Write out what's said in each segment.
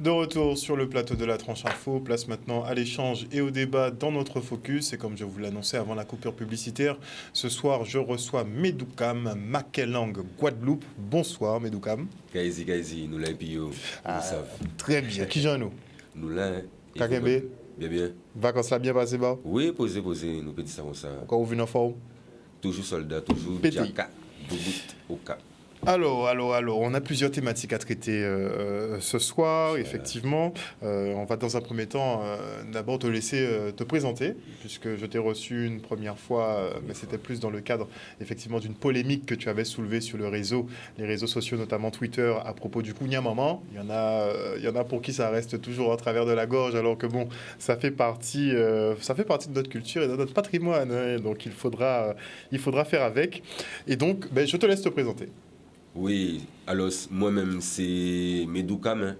De retour sur le plateau de la tranche info, place maintenant à l'échange et au débat dans notre focus. Et comme je vous l'annonçais avant la coupure publicitaire, ce soir je reçois Medoukam Makelang Guadeloupe. Bonsoir Medoukam. Gaïzi, nous l'avons pillé, nous savons. Très bien, qui j'en nous Nous l'avons. Kakembe, Bien. vacances là bien passé bah? Oui, posez, nous peut dire ça comme ça. Encore vous venez en forme? Toujours soldat, toujours Pété. Djaka, Boubout, Oka. Alors, on a plusieurs thématiques à traiter ce soir, effectivement. On va dans un premier temps d'abord te laisser te présenter, puisque je t'ai reçu une première fois, mais c'était plus dans le cadre effectivement d'une polémique que tu avais soulevée sur les réseaux sociaux, notamment Twitter, à propos du Kounia Maman. Il y en a pour qui ça reste toujours en travers de la gorge, alors que bon, ça fait partie de notre culture et de notre patrimoine, hein, donc il faudra faire avec. Et donc, je te laisse te présenter. Oui, alors moi-même c'est Medoukam, hein.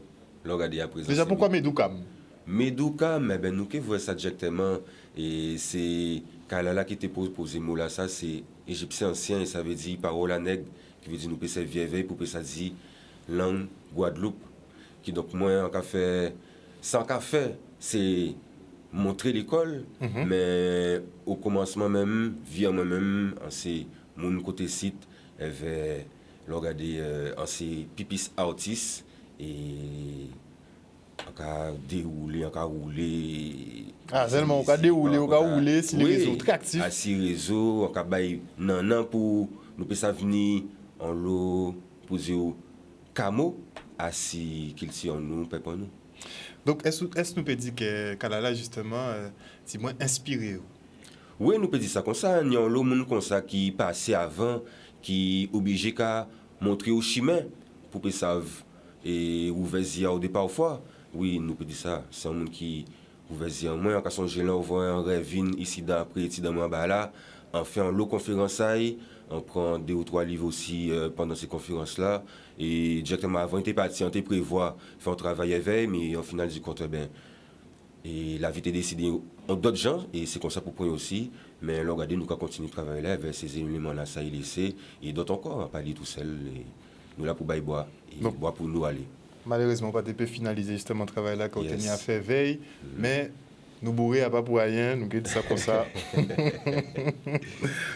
Regardez à présent. Déjà, pourquoi Medoukam? Medoukam, nous qui voyons ça directement, et c'est Kalala qui était posé mot là, ça c'est égyptien ancien, et ça veut dire parole à nègre, qui veut dire nous peut vieille pour ça dit langue Guadeloupe, qui donc moi en café, sans café, c'est montrer l'école, mais au commencement même, via moi-même, c'est mon côté site, avait regardé en ces pipis artistes et encore rouler. Ah, seulement, on va dérouler, si les réseaux très actifs. À ces réseaux, on va bailler non pour nous peut ça venir en l'eau poser au camo à si qu'il si en nous peut pas nous. Donc est-ce nous peut dire que Kalala justement c'est moins inspiré? Oui, nous peut dire ça comme ça, il y a un monde comme ça qui passait avant qui obligé qu'à montrer au chemin pour que ça et ouvrir au départ parfois. Oui, nous peut dire ça, c'est un monde qui ouvert moins quand son gélant voit un rêve ici d'après ici dans mon là, on fait un lot conférence on prend 2 ou 3 livres aussi pendant ces conférences là et directement avant il était parti on était prévoir faire un travail éveil mais au final du compte ben et la vie est décidée en d'autres gens, et c'est comme ça pour point aussi. Mais regardez, nous continuer de travailler là avec ces éléments-là, ça il laissé, et d'autres encore, on va pas aller tout seul. Et nous là pour bailler boire, et boire pour nous aller. Malheureusement, pas de peut finaliser justement le travail là quand on a fait veille, mais nous bourrer à pas pour rien, nous dit ça comme ça.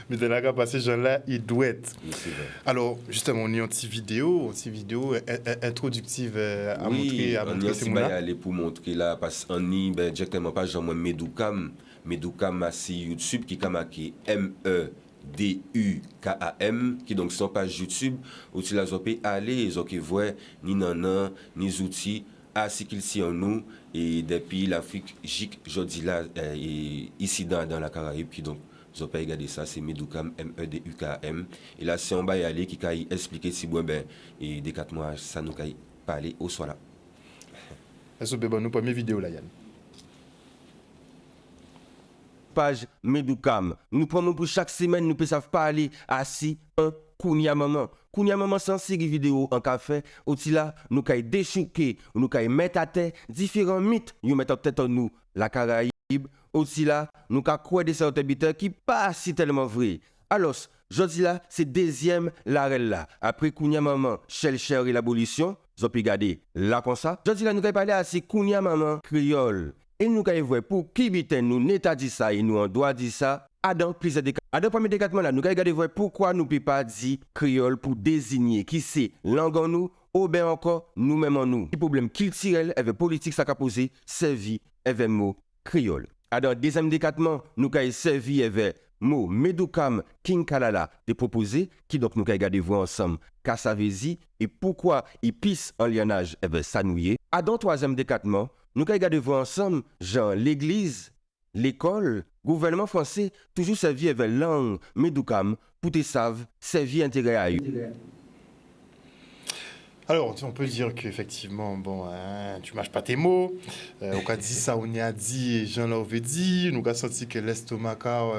Mais de là qu'à passer, gens-là, il doit être. Oui, alors, justement, on est en petite vidéo introductive à montrer à montrer ces mots-là. Aller pour montrer là, parce qu'on y directement pas Jean-Moi Medoukam sur YouTube qui a marqué MEDUKAM, qui donc son page YouTube, où tu l'as aller, ils ont qui voient ni nanan, ni outils, ainsi qu'ils s'y en nous, et depuis l'Afrique, je dis là, ici dans la Caraïbe, qui donc, ils ont pas regardé ça, c'est Medoukam, MEDUKAM. Et là, c'est on va y aller, qui a expliqué si bon, et des 4 mois, ça nous a parlé au soir là. Est-ce que nous première vidéo là, Yann? Page Medoukam. Nous prenons pour chaque semaine, nous pouvons parler assis un Kounia Maman. Kounia Maman, c'est une série vidéo en café. Aussi là, nous pouvons déchouquer, nous pouvons mettre à terre différents mythes. Nous mettons peut-être en nous la Caraïbe. Aussi là, nous pouvons croire des habitants qui pas si tellement vrai. Alors, je dis là, c'est deuxième l'arel là. Après Kounia Maman, Cher et l'abolition, vous pouvez regarder là comme ça. Je dis là, nous pouvons parler assis Kounia Maman créole. Et nous avons vu pour qui nous n'état dit ça et nous on doit dire ça. Adam plusieurs des Adam premier décattement là nous avons regardé pourquoi nous ne pouvons pas dire créole pour désigner qui c'est langue en nous ou bien encore nous-mêmes en nous. Le problème culturel avec politique ça a posé servi avec mot créole. Adam deuxième décattement nous avons servi avec mot Medoukam King Kalala de proposé qui donc nous avons regardé voir ensemble Kassavezi et pourquoi il pisse en lionnage avec Sanouye. Adam troisième décattement nous avons regardé voir ensemble, genre l'église, l'école, gouvernement français, toujours servi avec langue, Medoukam, pour te savent, servi intérêt à eux. Alors, on peut dire qu'effectivement, tu mâches pas tes mots. On a dit ça, on y a dit, et Jean l'avait dit. Nous avons senti que l'estomac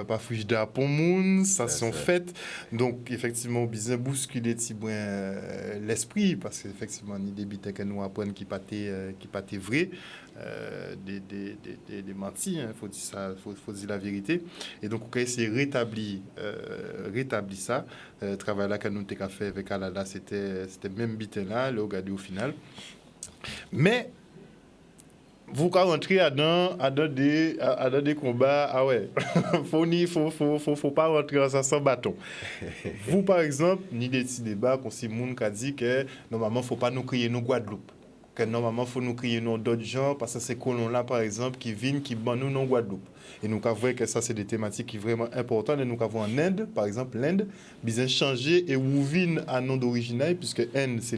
pas frigidaire pour monde, ça sont faites. Donc, effectivement, bien bousculer l'esprit, parce qu'effectivement, il y a des bêtises que nous apprenons qui pas vrai. Des mentis, il faut dire ça, faut dire la vérité. Et donc, on a essayé de rétablir ça. Le travail là que nous avons fait avec Alala, c'était même bitin là, le regardé au final. Mais vous quand rentrer à dans des combats, ah ouais, faut pas rentrer en ça sans bâton. Vous par exemple, ni des petits débats qu'on si moun qui a dit que normalement faut pas nous crier nous Guadeloupe. Que normalement faut nous crier nous d'autres gens parce que ces colons là par exemple qui viennent qui ban nous non Guadeloupe. Et nous avons que ça c'est des thématiques qui sont vraiment importantes et nous avons en Inde par exemple l'Inde besoin changer et où viennent à nom d'origine puisque Inde c'est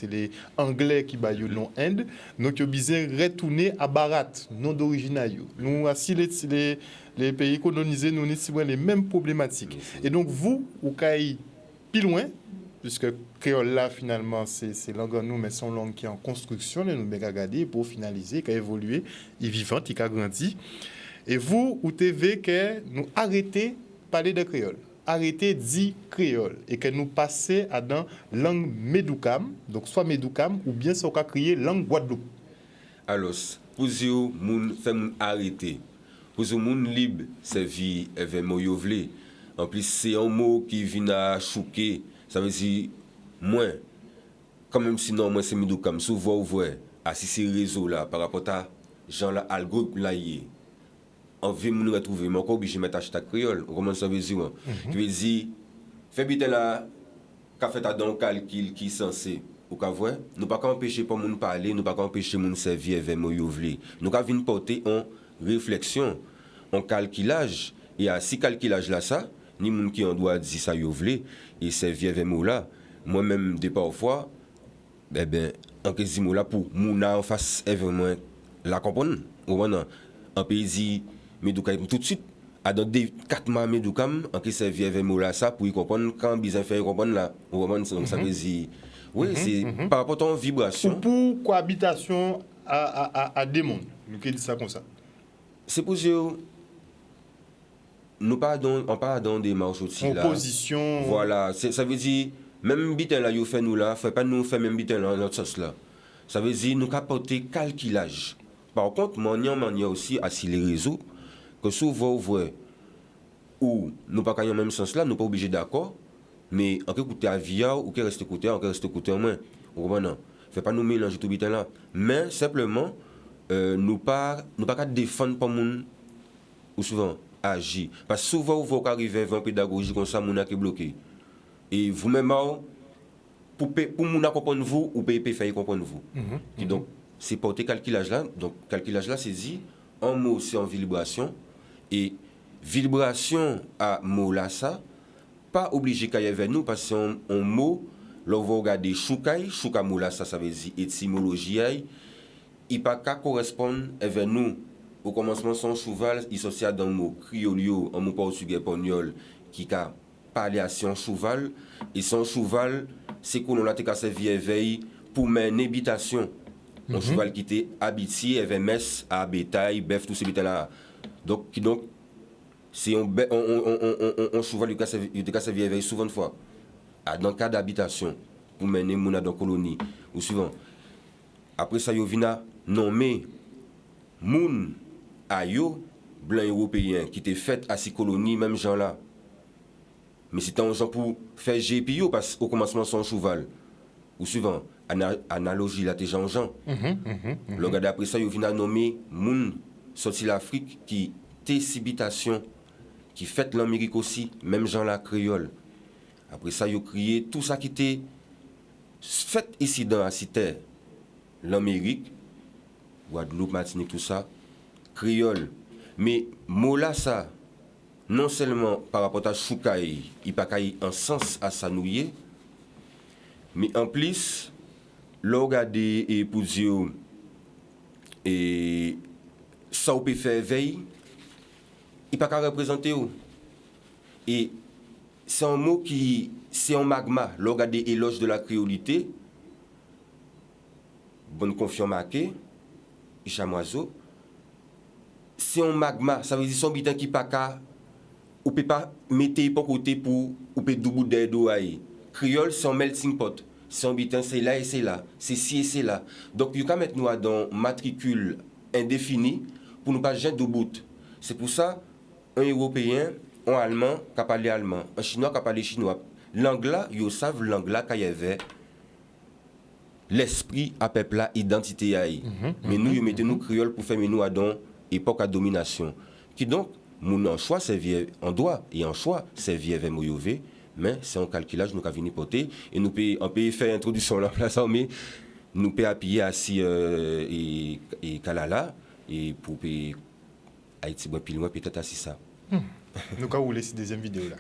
les anglais qui baillent le nom Inde donc ils besoin retourner à Bharat nom d'origine nous assis les pays colonisés nous avons les mêmes problématiques et donc vous ou caille plus loin puisque créole là finalement c'est langue en nous mais son langue qui est en construction et nous devons regarder pour finaliser qui a évolué il vivant qui a grandi et vous ou TV que nous arrêtez parler de créole arrêtez dit créole et que nous passer à dans langue médoukam donc soit médoukam ou bien soit crier langue Guadeloupe alors pour vous moun fait moun arrêter pour vous moun libre c'est vie événement yo vle en plus c'est un mot qui vient à choquer ça veut dire moins quand même sinon moi c'est médoukam souvent vous voyez à ces réseaux là par rapport à gens là algorithme là y on veut nous retrouver mais encore obligé mettre hashtag créole comment ça veut dire qui veut dire fait biten là qu'a fait dans calcul qui censé ou qu'a voir nous pas empêcher pas moun parler nous pas empêcher moun servir avec moi yo vle nous ca vinn porter en réflexion en calculage et à si calculage là ça ni moun qui en doit dire ça yo vle et servir avec moi là moi même des parfois ben en quasi mot là pour moun en face vraiment la comprendre ou en pays médoukam tout de suite à dans des 4 mois médoukam en qui servir avec moi là ça pour y comprendre quand besoin faire comprendre là ou vraiment ça veut dire oui c'est par rapport à une vibration pour cohabitation à des mondes nous qui dit ça comme ça c'est pour dire nous pas dans des marches aussi là opposition voilà ça veut dire même bitin là yo fait nous là faut pas nous faire même bitin là notre sens là ça veut dire nous capoter calculage par contre manière aussi à si les réseaux que souvent vous voyez ou nous pas dans même sens là nous pas obligé d'accord mais en écouter à via ou que reste écouter en moins vous comprenez fait pas nous mélanger tout bitin là mais simplement nous pas qu'à défendre pas moun ou souvent agir parce que souvent vous arriver vers pédagogie comme ça moun qui bloqué et vous même pour moun comprendre vous ou peut faire comprendre vous et donc c'est porter calculage là donc calculage là c'est dit un mot c'est en vibration et vibration à mot là ça pas obligé qu'il y ait nous parce que un mot là vous regardez chouka mot là ça veut dire étymologie il pas qu'à correspondre avec nous au commencement son cheval il s'associe dans le mot criolio en mot portugais espagnol qui a parlé à son cheval et son cheval c'est qu'on a été servi éveil pour mener habitation un cheval qui était habitué avec messe à bétail bœuf tout ces bétail là donc c'est un cheval qui était servi éveil souvent de fois dans le cas d'habitation pour mener mon dans colonie ou souvent après ça yo vina nommé moun ayo blanc européen qui était fait à ces colonies même gens là mais c'était un genre pour faire GPO parce qu'au commencement son cheval ou souvent analogie là t'es Jean le gars d'après ça yo vina nommé moun sorti l'Afrique qui técibitation qui fait l'Amérique aussi même gens là créole après ça yo crié tout ça qui était fait ici dans la cité l'Amérique Guadeloupe Martinique tout ça créole mais mot là ça non seulement par rapport à choukaï il pas un sens à sanouiller mais en plus l'on regarde et pour dire et ça on peut faire veille il pas qu'à représenter et c'est un mot qui c'est un magma l'on regarde éloge de la créolité bonne confiance marquée chamoiseau c'est un magma ça veut dire son bitin qui pas qu'à ou peut pas mettre pas côté pour ou peut double d'eau créole c'est un melting pot c'est un bitin c'est là et c'est là c'est ci et c'est là donc il faut mettre nous dans matricule indéfinie pour nous pas jeter de bout c'est pour ça un européen un allemand qui parle allemand un chinois qui parle chinois l'anglais ils savent l'anglais qu'il y avait l'esprit à peuple là, identité à mais nous, mettons nous créole pour faire nous à don époque à domination. Qui donc, mon en choix, c'est en droit et en choix, c'est vieux vers Moyové, mais c'est un calculage nous avons venir porter et nous on peut faire introduction la place mais nous peut appuyer assis et Kalala et pour Haïti bon pile peut-être assis ça. Nous avons laissé deuxième vidéo là.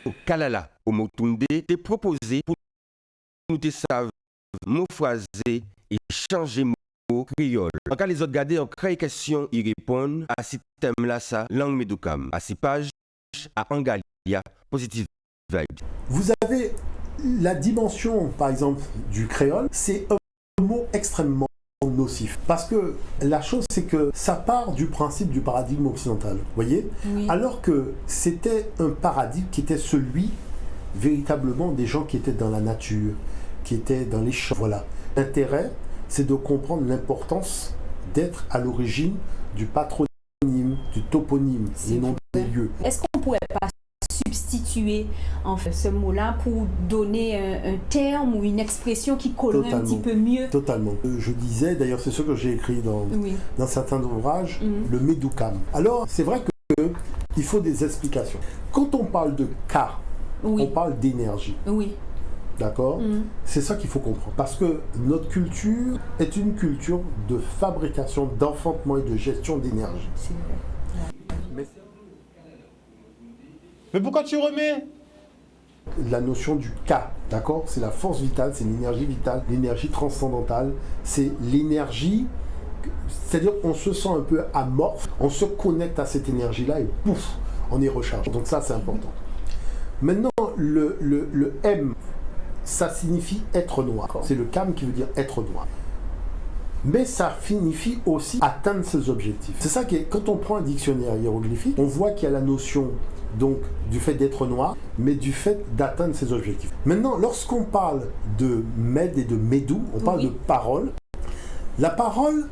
Au Kalala, au Motunde, te proposé pour nous te savent mots phrasés et changer mots créole. En cas les autres garder, on crée question, ils répondent à ce thème-là, ça, langue médocam. À ces pages, à Angalia, positive vibe. Vous avez la dimension, par exemple, du créole, c'est un mot extrêmement nocif. Parce que la chose, c'est que ça part du principe du paradigme occidental, vous voyez? Oui. Alors que c'était un paradigme qui était celui, véritablement, des gens qui étaient dans la nature, qui étaient dans les champs. Voilà. L'intérêt, c'est de comprendre l'importance d'être à l'origine du patronyme, du toponyme, et non des lieux. Est-ce qu'on pourrait pas substituer en fait, ce mot-là pour donner un terme ou une expression qui collerait un petit peu mieux? Totalement. Je disais, d'ailleurs c'est ce que j'ai écrit dans certains ouvrages, le médoucam. Alors c'est vrai qu'il faut des explications. Quand on parle de cas, on parle d'énergie. Oui. D'accord? C'est ça qu'il faut comprendre. Parce que notre culture est une culture de fabrication, d'enfantement et de gestion d'énergie. C'est vrai. Mais pourquoi tu remets? La notion du K, d'accord? C'est la force vitale, c'est l'énergie vitale, l'énergie transcendantale, c'est l'énergie, c'est-à-dire on se sent un peu amorphe, on se connecte à cette énergie-là et pouf, on est rechargé. Donc ça, c'est important. Maintenant, le M, ça signifie être noir. C'est le Kam qui veut dire être noir. Mais ça signifie aussi atteindre ses objectifs. C'est ça que quand on prend un dictionnaire hiéroglyphique, on voit qu'il y a la notion donc du fait d'être noir, mais du fait d'atteindre ses objectifs. Maintenant, lorsqu'on parle de Med et de Médou, on parle de parole. La parole,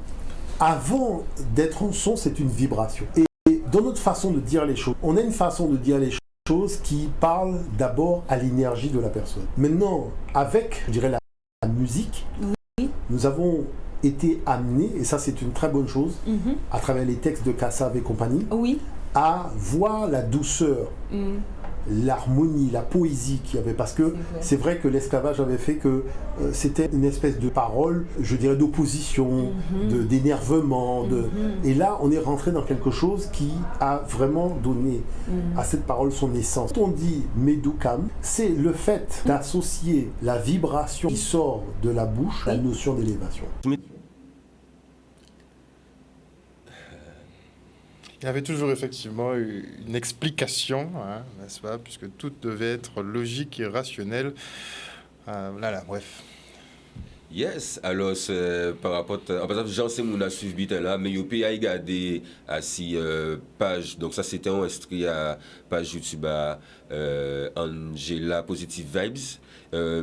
avant d'être un son, c'est une vibration. Et dans notre façon de dire les choses, on a une façon de dire les choses qui parle d'abord à l'énergie de la personne. Maintenant, avec, je dirais, la musique, nous avons été amenés, et ça c'est une très bonne chose, à travers les textes de Kassav et compagnie, à voir la douceur, l'harmonie, la poésie qu'il y avait. Parce que c'est vrai que l'esclavage avait fait que c'était une espèce de parole, je dirais, d'opposition, d'énervement. Et là, on est rentré dans quelque chose qui a vraiment donné à cette parole son essence. Quand on dit Médoucam, c'est le fait d'associer la vibration qui sort de la bouche à la notion d'élévation. Il y avait toujours effectivement une explication, hein, n'est-ce pas, puisque tout devait être logique et rationnel. Voilà, bref. Yes, alors par rapport à, par exemple, Jean Semoun a suivi là, mais il peut regarder à ces pages, donc ça c'était enregistré à page YouTube à Angela Positive Vibes,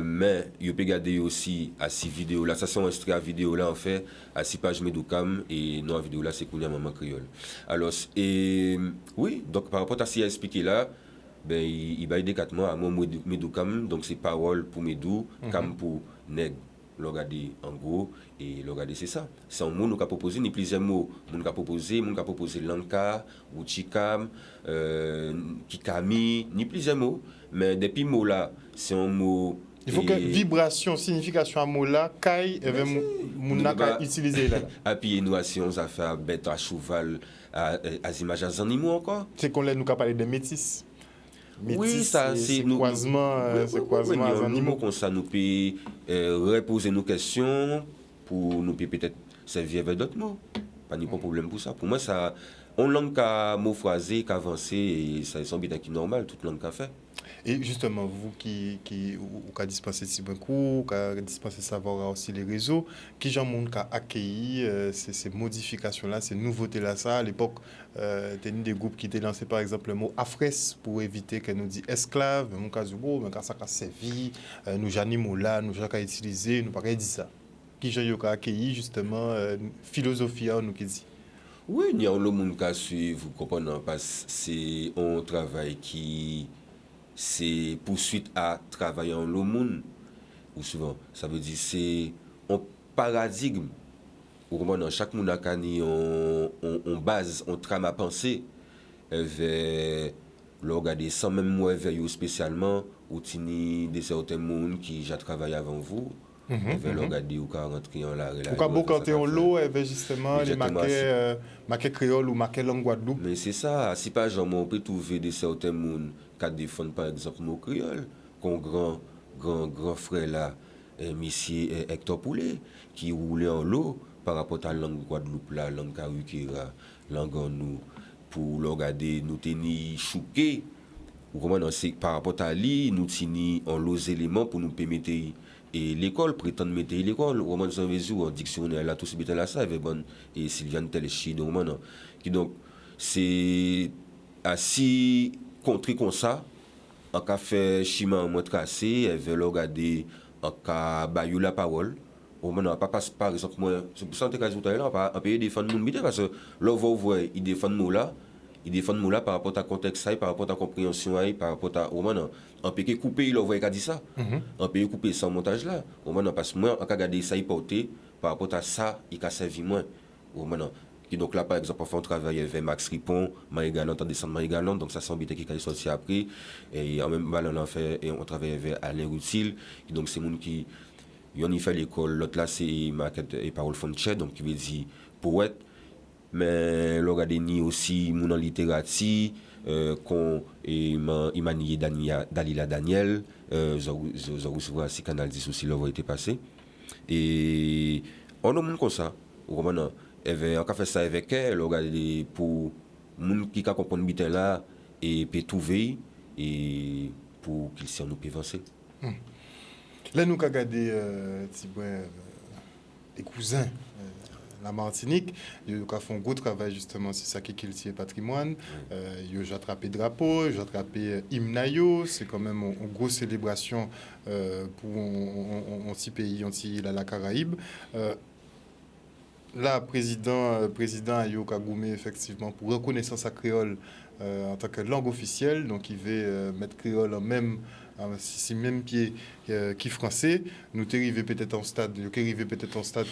mais il peut regarder aussi à ces vidéos là, ça c'est enregistré à vidéo là en fait, à ces pages Médoucam et non à vidéo là c'est Kounia Maman Créole. Alors, et oui, donc par rapport à ce qu'il a expliqué là, ben, il va aider 4 mois à mon Médoucam, donc c'est parole pour Médou, cam pour nègre. Le regarder en gros et le regarder c'est ça. C'est un mot nous a proposé ni plusieurs mots. Nous a proposé lanka, uchikam, kikami, ni plusieurs mots. Mais depuis mots là, c'est un mot. Il faut que vibration, signification à mot là, kai, mounaka utiliser là. Appuyer nous si on a fait bête à cheval, à images à animaux encore. C'est qu'on nous a parlé de métis. Oui, ça c'est croisement, c'est animaux comme ça nous peut reposer nos questions pour nous peut-être servir avec d'autres mots. Pas de problème pour ça. Pour moi ça on langue qu'à mot phrasé, qu'avancer et ça semble bien qui normal toute langue qu'a fait. Et justement, vous qui avez dispensé si bon cours, qui avez dispensé savoir aussi les réseaux, qui gens monde qui a accueilli ces modifications-là, ces nouveautés-là, ça, à l'époque, il y a des groupes qui étaient lancés par exemple le mot afres pour éviter qu'elle nous dit esclave, mais mon cas du beau, mais quand ça a servi, nous animaux là, nous avons utilisé, nous pas dit ça. Qui gens ont accueilli justement philosophie, nous qui dit. Oui, il y a le monde qui suit, vous comprenez, parce que c'est un travail qui c'est poursuite à travailler en le monde. Ou souvent, ça veut dire c'est un paradigme. Ou comment chaque monde a on base, on trame à penser vers le regarder sans même moi vers spécialement ou tini des certains monde qui j'ai travaillé avant vous. Vers le regarder ou quand rentrer en la relation. Ou quand vous en l'eau, avec justement les maquets créoles ou maquets langue Guadeloupe. Mais c'est ça, si par exemple on peut trouver des certains monde qui défendent par exemple nos créoles, qu'on grand frère là, monsieur Hector Poulet, qui roulait en l'eau par rapport à la langue Guadeloupe, la langue Karukira, langue en nous, pour le regarder, nous tenir choqués. Ou comment c'est par rapport à lui, nous tenir en l'eau éléments pour nous permettre et l'école prétend mettre l'école au moment de en dictionnaire là tout ce là ça avec bonne et Sylviane Telchi qui donc c'est assis contre comme ça en cas fait chima en mode cassé elle veut regarder en cas bayou la parole au moment pas par exemple moi c'est pour ça que tout à l'heure pas payer défendre monde parce que là vous voyez il défend nous là par rapport à contexte par rapport à compréhension par rapport à au moment on peut couper il voyait qu'a dit ça on peut couper sans montage là au moment parce que moi on peut garder ça il porter par rapport à ça il a servi moins au moment qui donc là par exemple on travaille avec Max Ripon Marie-Galante en descendre Marie-Galante donc ça s'embête qui est sorti après et en même temps on fait et on travaille avec Alain Routil donc c'est monde qui on y fait l'école l'autre là c'est Maquette et Parole Fonchet donc qui veut dire poète mais le regardez ni aussi mon en littérature qu'on Imani Dalila Daniel je recevoir si Canal 10 aussi leur été passé et on a monde comme ça ou maintenant on a fait ça avec elle regarder pour monde qui comprendre bien là et peut trouver et pour qu'ils s'en nous peut avancer là nous avons regardé des cousins la Martinique, ils ont fait un gros travail justement sur ça qui est culture patrimoine. Ils ont attrapé drapeau, ils ont attrapé hymne, c'est quand même une grosse célébration pour un petit pays, un petit la Caraïbe. Là, président Ayo Kagoumé, effectivement, pour reconnaissance à créole en tant que langue officielle, donc il veut mettre créole en même pied qui français. Nous arrivons peut-être en stade,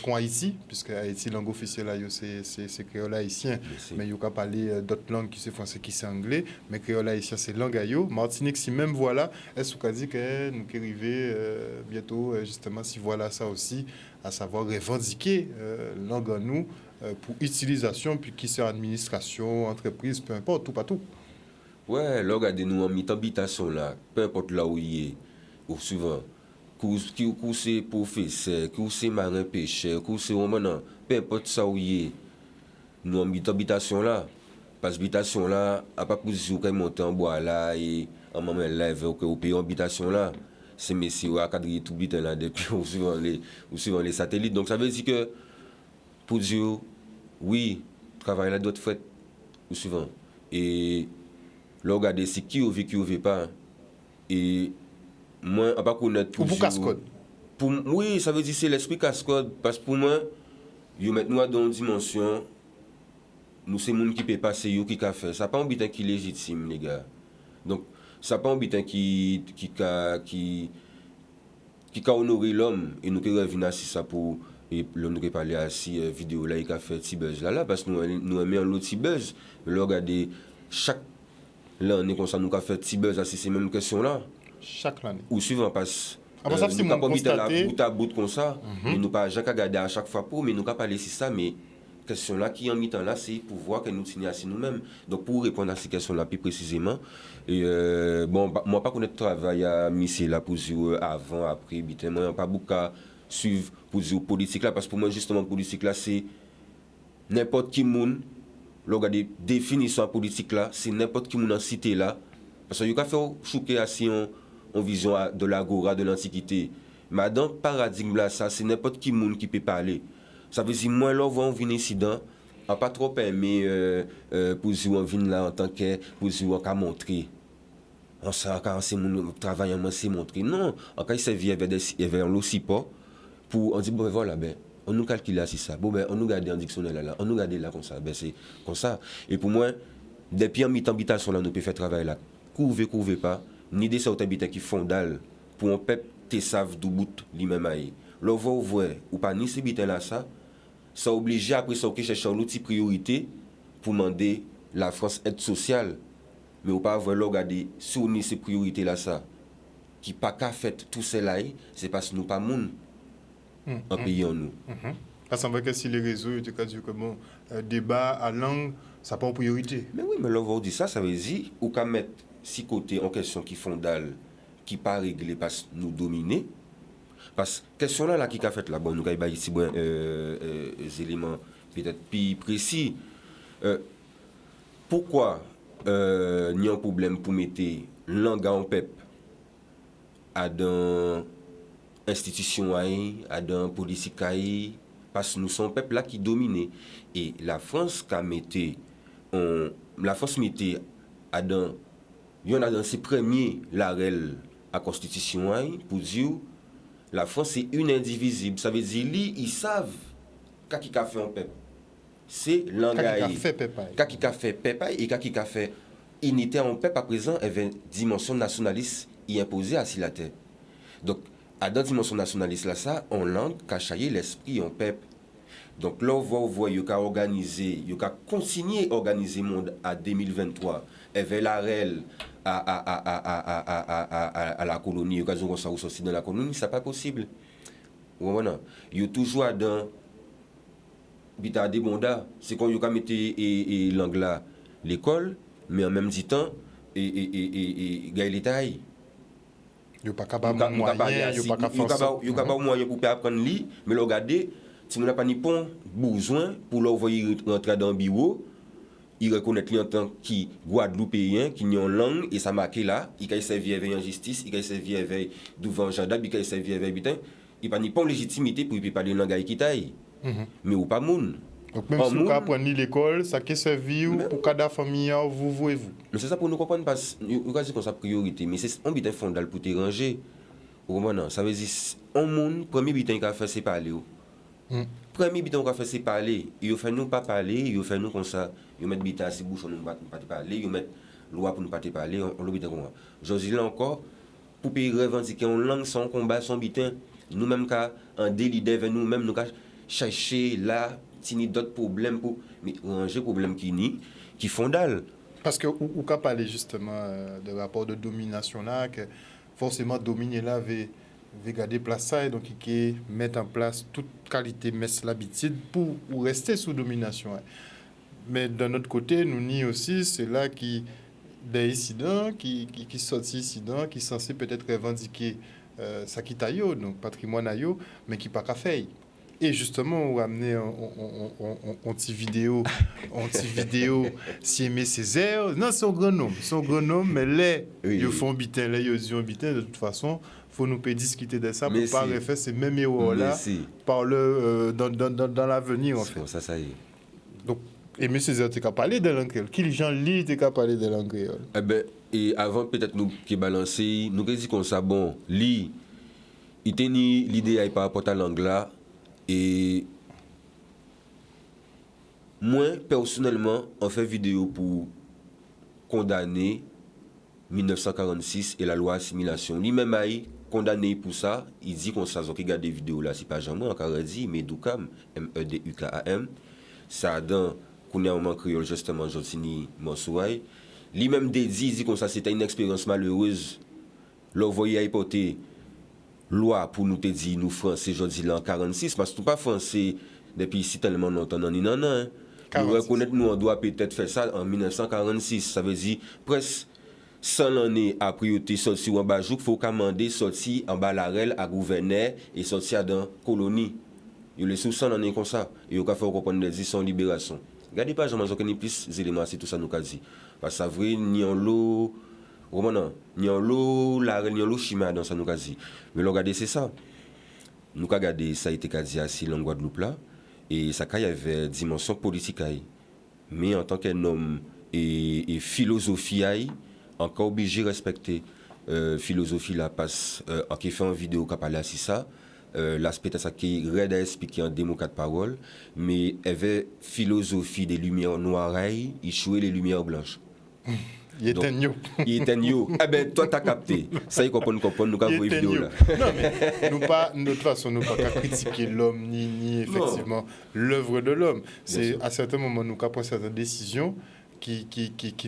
qu'en Haïti, puisque Haïti langue officielle c'est créole haïtien, mais il y a parler d'autres langues qui c'est français, qui c'est anglais, mais créole haïtien c'est langue ayo. Martinique si même voilà, est-ce qu'on dit que nous arrivons bientôt justement si voilà ça aussi, à savoir revendiquer langue en nous pour utilisation puis qui c'est administration, entreprise, peu importe, tout partout. Ouais, là, regardez-nous en mi-habitation là, peu importe là où il est, ou souvent, qui c'est professeur, qui c'est marin pêcheur, qui c'est roman, peu importe ça où il est, nous en mi-habitation là, parce que l'habitation là, à pas position quand monter en bois là, et en moment là, au pays en habitation là, c'est messieurs à cadrer tout bit là, depuis ou suivant les satellites. Donc ça veut dire que, pour dire, oui, travail là doit être fait, ou souvent, et là, regardez, c'est qui ou veut pas. Et moi, je ne pas connaître pour casse-code. Oui, ça veut dire que c'est l'esprit casse-code. Parce que pour moi, ils mettent nous dans une dimension, nous, c'est les gens qui peuvent passer, qui peuvent faire. Ça n'a pas un butin qui est légitime, les gars. Donc, ça n'a pas un butin qui a honoré l'homme. Et nous revenons à ça pour. Et là, nous parler à cette vidéo là, il a fait petit buzz là, parce que nous aimons l'autre petit buzz. Mais là, regardez, chaque. Là, on est comme ça, nous avons fait petit buzz à ces mêmes questions-là. Chaque année. Ou suivant, parce que nous avons pas mis dans la bout à bout comme ça. Et nous pas jamais regarder à chaque fois pour, mais nous avons parlé de ça. Mais question-là qui en mi-temps là, c'est pour voir que nous tenons à nous-mêmes. Donc, pour répondre à ces questions-là plus précisément, et bon, moi, pas connaître le travail à Missy là pour dire avant, après, moi, pas beaucoup à suivre pour dire politique là, parce que pour moi, justement, politique là, c'est n'importe qui monde. Regardez, définition politique là, c'est n'importe qui moun en cité là. Parce que il y a fait choquer assis en vision de l'agora de l'Antiquité. Mais dans le paradigme là, ça, c'est n'importe qui moun qui peut parler. Ça veut dire, moi, là, on vient ici, on pas trop aimé pour dire on vient là en tant que, pour dire on va montrer. On sait quand c'est mon travail, on sait montrer. Non, en cas il s'agit avec un aussi pas pour, on dit, bon, voilà, ben. On nous calcule si ça. Bon, ben, on nous garde en dictionnaire là. On nous garde là comme ça. Ben, c'est comme ça. Et pour moi, depuis en mi-temps là, nous pouvons faire travail là. Couvez pas. ni des sortes habitants qui fondal pour un peuple te savent d'où bout lui-même aille. L'on va voir ou pas ni ces habitants là ça obligé après ça que chercher l'outil priorité pour demander la France aide sociale mais ou pas avoir regarder sur ni ces priorités là ça qui pas qu'à fait tout cela c'est parce que nous pas moun en pays en nous. Ça semble que si les réseaux étaient dit que bon, débat à langue, ça pas en priorité. Mais oui, mais là, on va dire ça veut dire ou qu'à mettre six côtés en question qui fondale, qui pas réglé parce que nous dominer. Parce que question là qui a fait là, bon, nous avons ici des éléments peut-être plus précis. Pourquoi il y a un problème pour mettre langue en peuple à dans institution à dans politique parce que nous sommes un peuple là qui domine et la France mettait à dans il y en a dans ses premiers l'arel à constitution pour dire la France est une indivisible, ça veut dire ils savent qu'est-ce qui a fait un peuple c'est langage qui a fait peuple et qui a fait unité en peuple à présent avait une dimension nationaliste y imposée à la terre donc à dans dimension nationaliste là ça en langue cachailler l'esprit en peuple donc là on voit il a organisé il a continué à organiser monde à 2023 avec la REL à la colonie il a aussi dans la colonie c'est pas possible voilà il y a toujours dans bita des bonda c'est quand il a mettre et langue là l'école mais en même temps et l'État il n'y a pas qu'à moyen, il n'y a pas qu'à moyen pour apprendre lire, mais regardez, si on n'a pas ni bon besoin pour l'envoyer rentrer dans le bureau, il reconnaît en tant que Guadeloupéen, qui est en langue, et ça marque là, il a servi avec en justice, il a servi avec devant gendarme, il a servi avec habitant, il n'a pas de légitimité pour parler une langue qui taille. Mais ou pas moun. Donc même si vous apprenez l'école, ça qui servi pour cada famille vous voyez-vous. Mais c'est ça pour nous comprendre parce que nous avons sa priorité mais c'est un bitin fondal pour te ranger. Ça veut dire un monde premier bitin qu'a fait c'est parler. Premier bitin qu'a fait c'est parler, il fait nous pas parler, il fait nous comme ça, il met bitin à bouche nous pas parler, il met loi pour nous pas parler, on le bitin comme ça. Josie là encore pour payer revendiquer en langue sans combat sans bitin, nous même qu'à en délit devant nous même nous chercher là ni d'autres problèmes pour mais ranger problème qui fondal parce que ou qu'a parler justement de rapport de domination là que forcément dominer là veut garder place ça et donc qui mettre en place toute qualité messe l'habitude pour rester sous domination mais d'un autre côté nous ni aussi c'est là qui des incidents qui sorti incidents qui censé peut-être revendiquer ça qui taillot donc patrimoine ayo mais qui pas qu'à faire. Et justement, on a amené un petit vidéo, si aimer Césaire. Non, c'est un grand homme, mais là, ils font bitin, là, ils ont bitin. De toute façon, il faut nous discuter de ça pour ne pas refaire ces mêmes héros-là dans l'avenir, en fait. Ça y est. Donc, aimer Césaire, tu as parlé de l'anglais. Qui les gens lisent, tu as parlé de l'anglais. Eh bien, et avant, peut-être, nous qui balancer, nous disons comme ça, bon, il tenait l'idée par rapport à l'anglais. Et moi, personnellement, on fait vidéo pour condamner 1946 et la loi assimilation. Lui-même a condamné pour ça. Il dit qu'on s'est regardé des vidéos là, c'est pas jamais encore dit, mais Medukam, M-E-D-U-K-A-M, ça dans qu'on a un moment créole justement, Jotini Monsouaï. Lui-même dit qu'on ça c'était une expérience malheureuse. Leur voyait à porter loi pour nous te dire nous français aujourd'hui là en 46 parce que nous pas français depuis si tellement longtemps non nous reconnaître nous on doit peut-être faire ça en 1946 ça veut dire presque 100 années après été sorti en bas jour faut commander sorti en bas l'arel à gouverneur et sorti dans colonie il est sous 100 années comme ça et on a fait comprendre des son libération regardez pas jamais aucun plus éléments c'est tout ça nous qu'a dit parce que ça vrai ni en l'eau ni en l'eau la ni en l'eau chima dans ça nous qu'a dit mais regardez c'est ça nous qu'a regardé ça a été qu'a dit assis en Guadeloupe là et ça y avait dimension politique mais en tant qu'un homme et philosophie encore obligé de respecter philosophie là passe en qui fait une vidéo qu'a parlé assis ça l'aspect ça qui red à expliquer en démo quatre paroles mais avait philosophie des lumières noires il jouait les lumières blanches. Il est Donc, un yo. Il est un yo. Ah ben, toi, t'as capté. Ça, il comprend, nous avons une vidéo là. Non, mais de toute façon, nous ne pouvons pas critiquer l'homme, ni effectivement l'œuvre de l'homme. C'est sûr. à certains moments, nous avons pris certaines décisions qui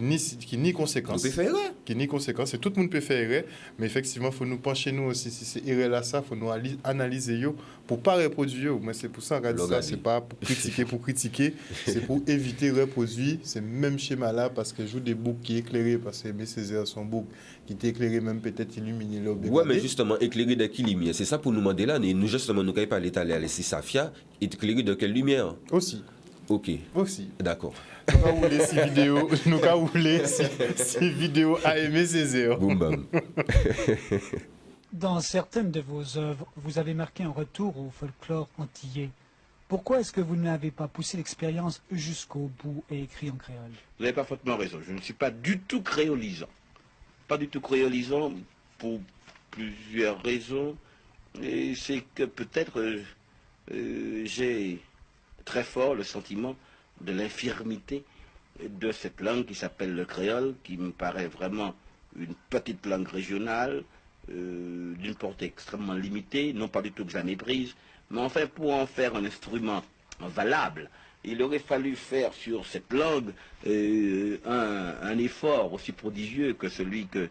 ni conséquences. Nous pouvons faire erreur. Qui ni conséquences. Et tout le monde peut faire erreur, mais effectivement, il faut nous pencher nous aussi. Si c'est erreur là, ça, il faut nous analyser yo pour ne pas reproduire yo. Mais c'est pour ça qu'on dit ça, c'est pas pour critiquer, c'est pour éviter de reproduire ce même schéma là, parce que je joue des boucs qui éclairés, parce que Aimé Césaire, son bouc qui était éclairé, même peut-être illuminé là. Ouais, mais justement, éclairé de quelle lumière? C'est ça pour nous demander là. Nous, justement, nous, quand il parle à l'Alessi Safia, éclairé de quelle lumière? Aussi. Ok. Aussi. D'accord. Nous avons roulé ces vidéos à Aimé Césaire. Boum bam. Dans certaines de vos œuvres, vous avez marqué un retour au folklore antillais. Pourquoi est-ce que vous n'avez pas poussé l'expérience jusqu'au bout et écrit en créole? Vous avez parfaitement raison. Je ne suis pas du tout créolisant. Pas du tout créolisant pour plusieurs raisons. Et c'est que peut-être j'ai très fort le sentiment de l'infirmité de cette langue qui s'appelle le créole, qui me paraît vraiment une petite langue régionale, d'une portée extrêmement limitée, non pas du tout que je la méprise, mais enfin pour en faire un instrument valable, il aurait fallu faire sur cette langue un effort aussi prodigieux que celui que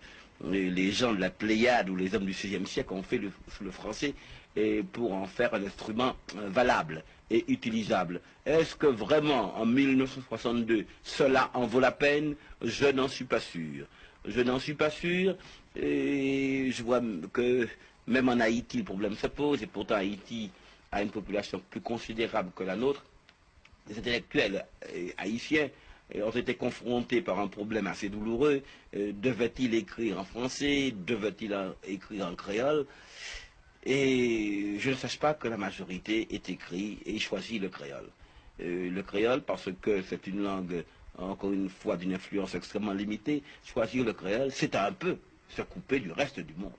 les gens de la Pléiade ou les hommes du XVIe siècle ont fait sur le français, et pour en faire un instrument valable et utilisable. Est-ce que vraiment, en 1962, cela en vaut la peine? Je n'en suis pas sûr. Je n'en suis pas sûr, et je vois que même en Haïti, le problème se pose, et pourtant Haïti a une population plus considérable que la nôtre. Les intellectuels haïtiens ont été confrontés par un problème assez douloureux. Devaient-ils écrire en français? Devaient-ils écrire en créole? Et je ne sache pas que la majorité ait écrit et choisi le créole. Le créole parce que c'est une langue, encore une fois, d'une influence extrêmement limitée. Choisir le créole, c'est un peu se couper du reste du monde.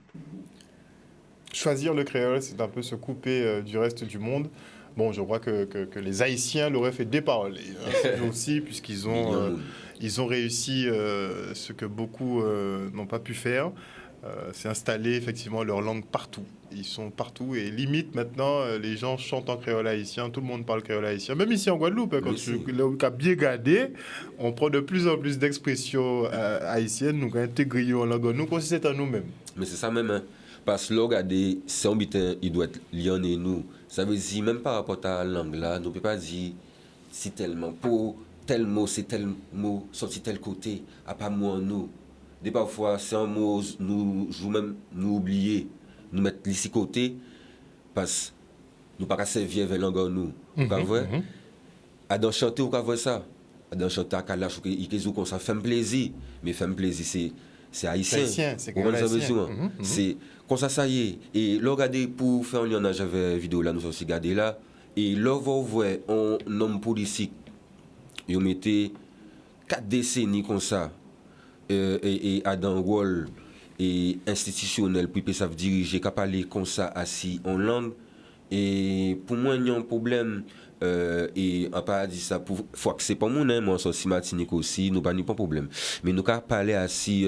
Choisir le créole, c'est un peu se couper du reste du monde. Bon, je crois que les Haïtiens l'auraient fait des paroles. Et aussi, puisqu'ils ont réussi ce que beaucoup n'ont pas pu faire. C'est installer effectivement leur langue partout. Ils sont partout et limite maintenant, les gens chantent en créole haïtien, tout le monde parle créole haïtien. Même ici en Guadeloupe, quand tu as bien gardé, on prend de plus en plus d'expressions haïtiennes, nous intégrons en langue, nous consistons à nous-mêmes. Mais c'est ça même, hein. Parce que là, regardez, si on bitin, il doit être lié nous. Ça veut dire, même par rapport à la langue là, nous ne pouvons pas dire si tellement pour tel mot, c'est tel mot, sorti tel côté, à pas moi nous. Des parfois, c'est un mot, nous oublier, nous mettre ici côté, parce que nous ne pouvons pas servir avec la langue nous. Vous voyez? À dans chanter, vous voyez ça? À dans chanter à Kalash, ou ça fait plaisir. Mais fait plaisir, c'est haïtien. C'est haïtien. C'est comme ça y est. Et là, regardez, pour faire un lien, j'avais une vidéo là, nous aussi regardé là. Et là, vous voyez un homme politique, il mettait 4 décennies comme ça. Et à un rôle institutionnel, puis ça veut diriger, qu'à parler comme ça, assis en langue. Et pour moi, il y a un problème. Et on pas dit ça pour faut que c'est pas mon moi aussi Martinique aussi nous pas de problème mais nous qu'à parler assis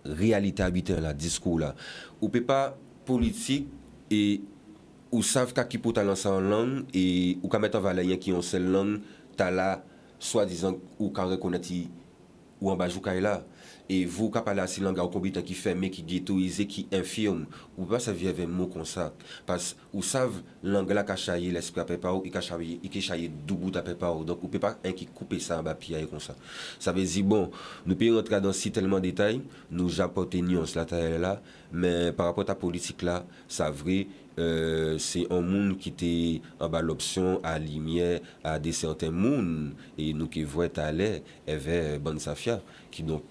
réalité habituelle là discours là ou peut pas politique et ou savent qu'à qui pour lancer en langue et ou qu'à mettre en valeur qui ont seule langue t'as là soi-disant ou qu'à reconnaître ou en bas là et vous qu'à parler assis langue au combattant qui fermé qui ghettoisé qui infirme ou pas ça vient avec mot comme ça parce ou savent langue là cachailler l'esprit après pas ou il cachailler double après pas donc on peut pas un qui couper ça en bas pied comme ça veut dire bon nous peut rentrer dans si tellement détails nous apporter nuance là mais par rapport à la politique là ça vrai c'est un monde qui était en bas l'option à lumière à des certains mondes et nous qui voit à l'air avait bonne Safia qui donc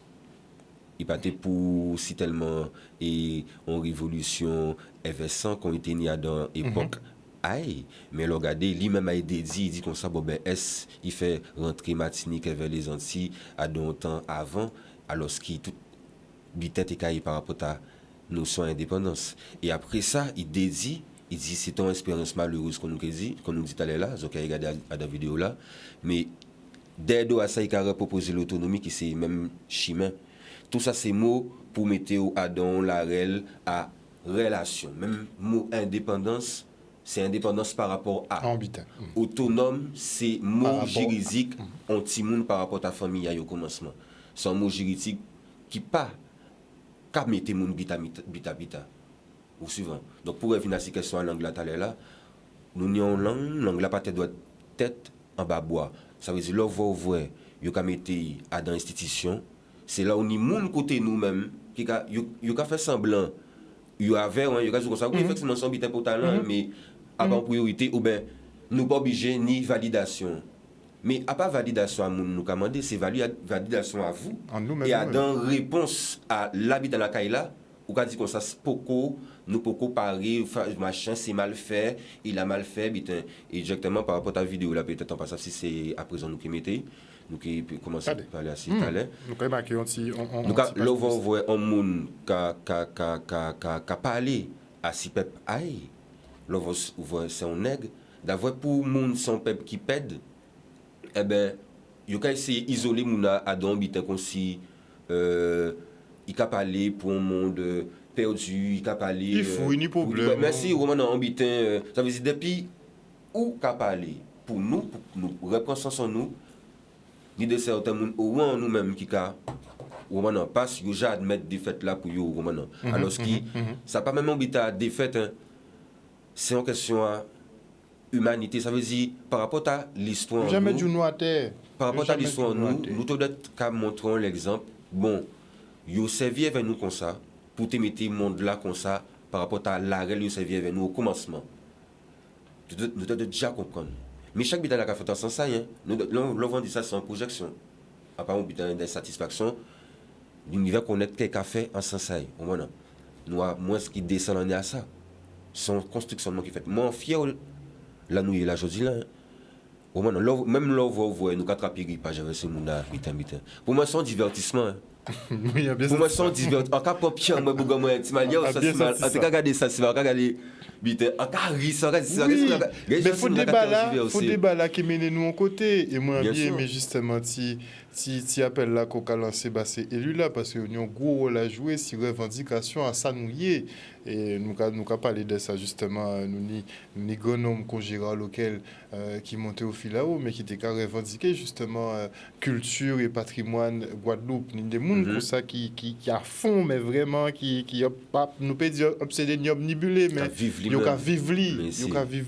il partait pour si tellement et en révolution effervescent qu'on était né à dans époque aïe mais le regardez lui-même a été dit il dit comme ça bon ben est il fait rentrer Martinique vers les Antilles à longtemps avant alors qu'il tout bitette et caillé par rapport à notion d'indépendance et après ça il dit c'est une expérience malheureuse qu'on nous dit tout à l'heure là donc regardez à la vidéo là mais D'aide à ça, il a proposé l'autonomie qui c'est même chemin. Tout ça, c'est mots pour mettre au Adam, la rel, à relation. Même mot indépendance, c'est indépendance par rapport à. Ambitant. Autonome, c'est Par mot rapport- juridique, anti-monde par rapport à ta famille au commencement. C'est un mot juridique qui pas qu'à mettre moun bita. Ou suivant. Donc pour revenir à cette question en langue là, nous n'y avons langue là pas tête en bas bois. Ça veut dire là vous yo ka mettre à dans institution, c'est là où ni moun côté nous-mêmes qui yo ka fait semblant yo avait yo ka dire comme ça oui effectivement son bita pour talent mais avant priorité ou ben nous pas obligé ni validation. Mais à pas validation à moun nous commander, c'est validation à vous. En nous-mêmes, Et à oui. dans réponse à l'habitant la caille là, ou ka dit comme ça nous poco parer machin c'est mal fait, il a mal fait bitin exactement par rapport à ta vidéo là peut-être en passant si c'est à présent nous qui mettez nous qui commencer à parler assez tout à l'heure. Nous quand même marqué Donc là on voit un monde qui parler à si peuple aïe. Là on voit c'est un nègre d'avoir pour monde son peuple qui pède. Eh ben yo ka essayer isoler mouna à don bitin comme si il ka parler pour un monde perdu, il ka parler Il faut ni problème. merci Roman en bitin ça veut dire depuis où ka parler pour nous reprendre sans nous ni de certains monde au moins nous-mêmes qui ka Roman passe yo ja admettre défaite là pour yo Roman alors qui ça pas même habiter défaite hein. C'est une question à humanité, ça veut dire par rapport à l'histoire. Jamais nous, du noir à terre. par rapport à Jamais l'histoire, du noir à nous terre. devons qu'à montrer l'exemple. Bon, yo servi avec nous comme ça, pour te mettre le monde là comme ça, par rapport à l'arrêt, yo servi avec nous au commencement. Nous devons déjà comprendre. Mais chaque bitan a fait dans ce sens, hein. Nous devons dire ça sans projection. À part un bitan d'insatisfaction, l'univers connaît quelqu'un fait en sens. Nous, moi, ce qui descend en est à ça. Son construction qui fait. Moi, fier. Là, nous, il a choisi là. Même là, vous voyez, nous, quatre appuis, pas j'avais ce monde-là, Pour moi, c'est un divertissement. Oui, bien Pour moi, sûr. c'est un divertissement. En cas de papier, moi, pour moi, tu m'as dit, ça, c'est mal. En tout cas, regardez ça, c'est mal. Regardez, en cas de risque, Oui, mais faut débat là qui mène nous en côté. Et moi, Bien bien, sûr. mais justement, si appelle là qu'on a lancé, bah, c'est élu là, parce qu'il y a un gros rôle à jouer si revendication à ça nous y est. Et nous avons parlé de ça justement, nous gonome qu'on gère local qui montait au fil là-haut, mais qui était qu'à revendiquer justement culture et patrimoine Guadeloupe. Nous des gens comme ça qui à fond, mais vraiment, qui a pas, nous peut dire obsédé ni omnibulé, mais il y a qu'à vivre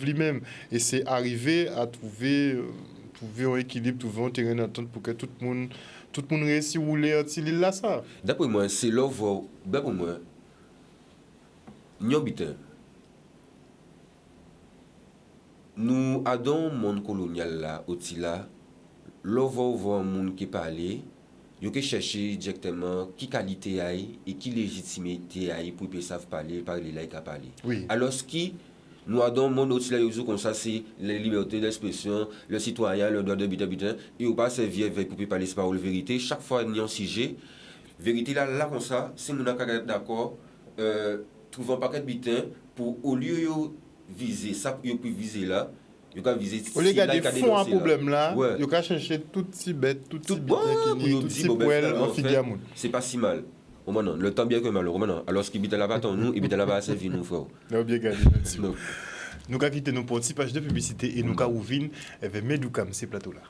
lui-même. Et c'est arriver à trouver un équilibre, trouver un terrain d'entente pour que tout le monde réussisse à rouler l'île là ça. D'après moi, c'est l'ouvre. D'après moi, nous habitons. Nous avons un monde colonial là, aussi là. L'ouvre un monde qui parle. Yo que chercher directement qui qualité aille et qui légitimité aille pour que savent parler là et parler. Oui. Alors ce qui nous avons un monde aussi là comme ça c'est la liberté d'expression, le citoyen, le droit de habitant et ou pas servir avec pour parler par la vérité chaque fois il y a un sujet vérité là comme ça si nous n'avons d'accord trouvons pas qu'être bitin pour au lieu de viser ça yo peut viser là yo ka viser Au lieu de fond un problème là, ouais. yo ka chercher tout petit bête, tout petit bon, tout petit poil en filiamon. c'est pas si mal. Au moment, le temps bien que mal, au moment. Alors ce qui habite là-bas, nous, il habite là-bas à servir nous, frère. Là bien gagné. Donc, Nous avons quitté nos petite page de publicité et nous avons ouvert avec Medoukam ces plateaux là.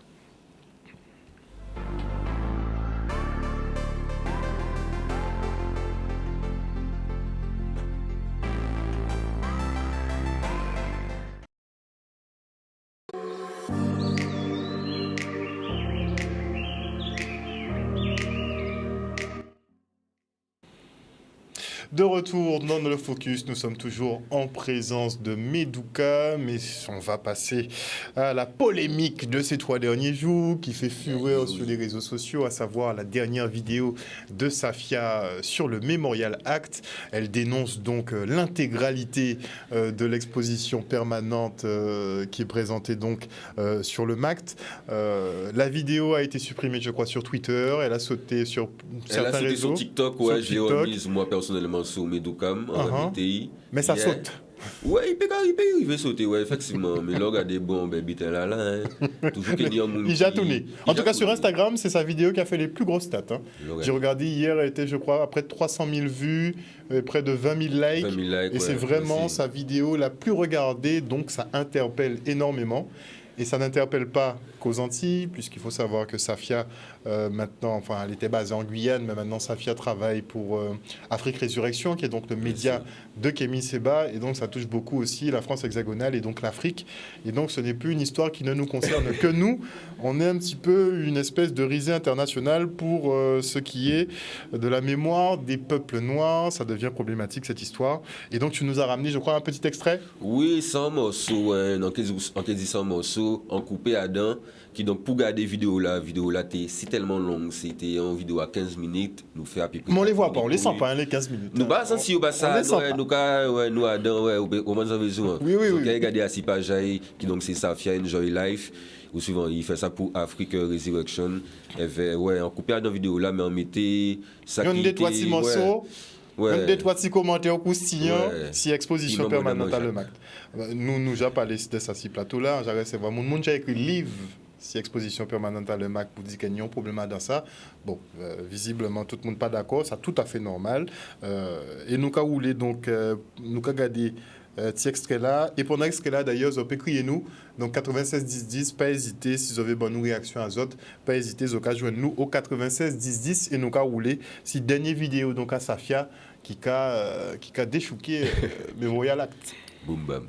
De retour dans le focus, nous sommes toujours en présence de Medouka, mais on va passer à la polémique de ces 3 derniers jours qui fait fureur sur les réseaux sociaux, à savoir la dernière vidéo de Safia sur le Memorial Act. Elle dénonce donc l'intégralité de l'exposition permanente qui est présentée donc sur le MACT. La vidéo a été supprimée, je crois, sur Twitter. Elle a sauté sur certains réseaux. sur TikTok, ouais, je l'ai remise moi personnellement sur Medoukam, en MTI. Mais ça Hier. saute. Ouais, il peut arriver sauter, ouais, effectivement. Mais là, regardez, bon, ben, bitin là, hein. Toujours qu'il y a un monde. Il a tourné. En tout cas, sur Instagram, c'est sa vidéo qui a fait les plus grosses stats. Hein. J'ai regardé hier, elle était, je crois, à près de 300 000 vues, près de 20 000 likes. 20 000 likes, et c'est vraiment sa vidéo la plus regardée, donc ça interpelle énormément. Et ça n'interpelle pas qu'aux Antilles, puisqu'il faut savoir que Safia, maintenant, enfin, elle était basée en Guyane, mais maintenant Safia travaille pour Afrique Résurrection, qui est donc le média de Kémy Séba, et donc ça touche beaucoup aussi la France hexagonale et donc l'Afrique. Et donc ce n'est plus une histoire qui ne nous concerne que nous. On est un petit peu une espèce de risée internationale pour ce qui est de la mémoire des peuples noirs. Ça devient problématique cette histoire. Et donc tu nous as ramené, je crois, un petit extrait. Oui, 100 morceaux, en dit 100 morceaux, en coupé à dents, qui donc pour garder vidéo là, c'est tellement long, c'était en vidéo à 15 minutes, nous fait à peu près. Mais on les voit pas, on les sent pas, hein, les 15 minutes. Nous bas si au bas ça, nous à dents, ouais, au moins en besoin. Oui. Regardez à 6 pages qui donc c'est Safia Enjoy Life. Ou souvent, il fait ça pour Afrique Resurrection. Ouais, on coupait dans la vidéo là, mais on mettait ça. Il y a des trois petits morceaux. Même des trois petits commentaires croustillants, si exposition permanente à le MAC. Nous j'ai parlé de ça, si plateau là, j'ai recevoir mon monde qui a écrit livre si exposition permanente à le MAC pour dire qu'il y a un problème dans ça. Bon, visiblement tout le monde pas d'accord, c'est tout à fait normal. Et nous avons roulé donc, nous avons gardé cet extrait-là. Et pendant l'extrait-là, d'ailleurs, vous pouvez crier nous. Donc 96 10 10, pas hésiter, si vous avez bonne réaction à autres, pas hésiter, vous pouvez joindre nous au 96 10 10 et nous avons roulé. Si dernière vidéo donc à Safia qui a déchouqué Memorial Act. Boum bam.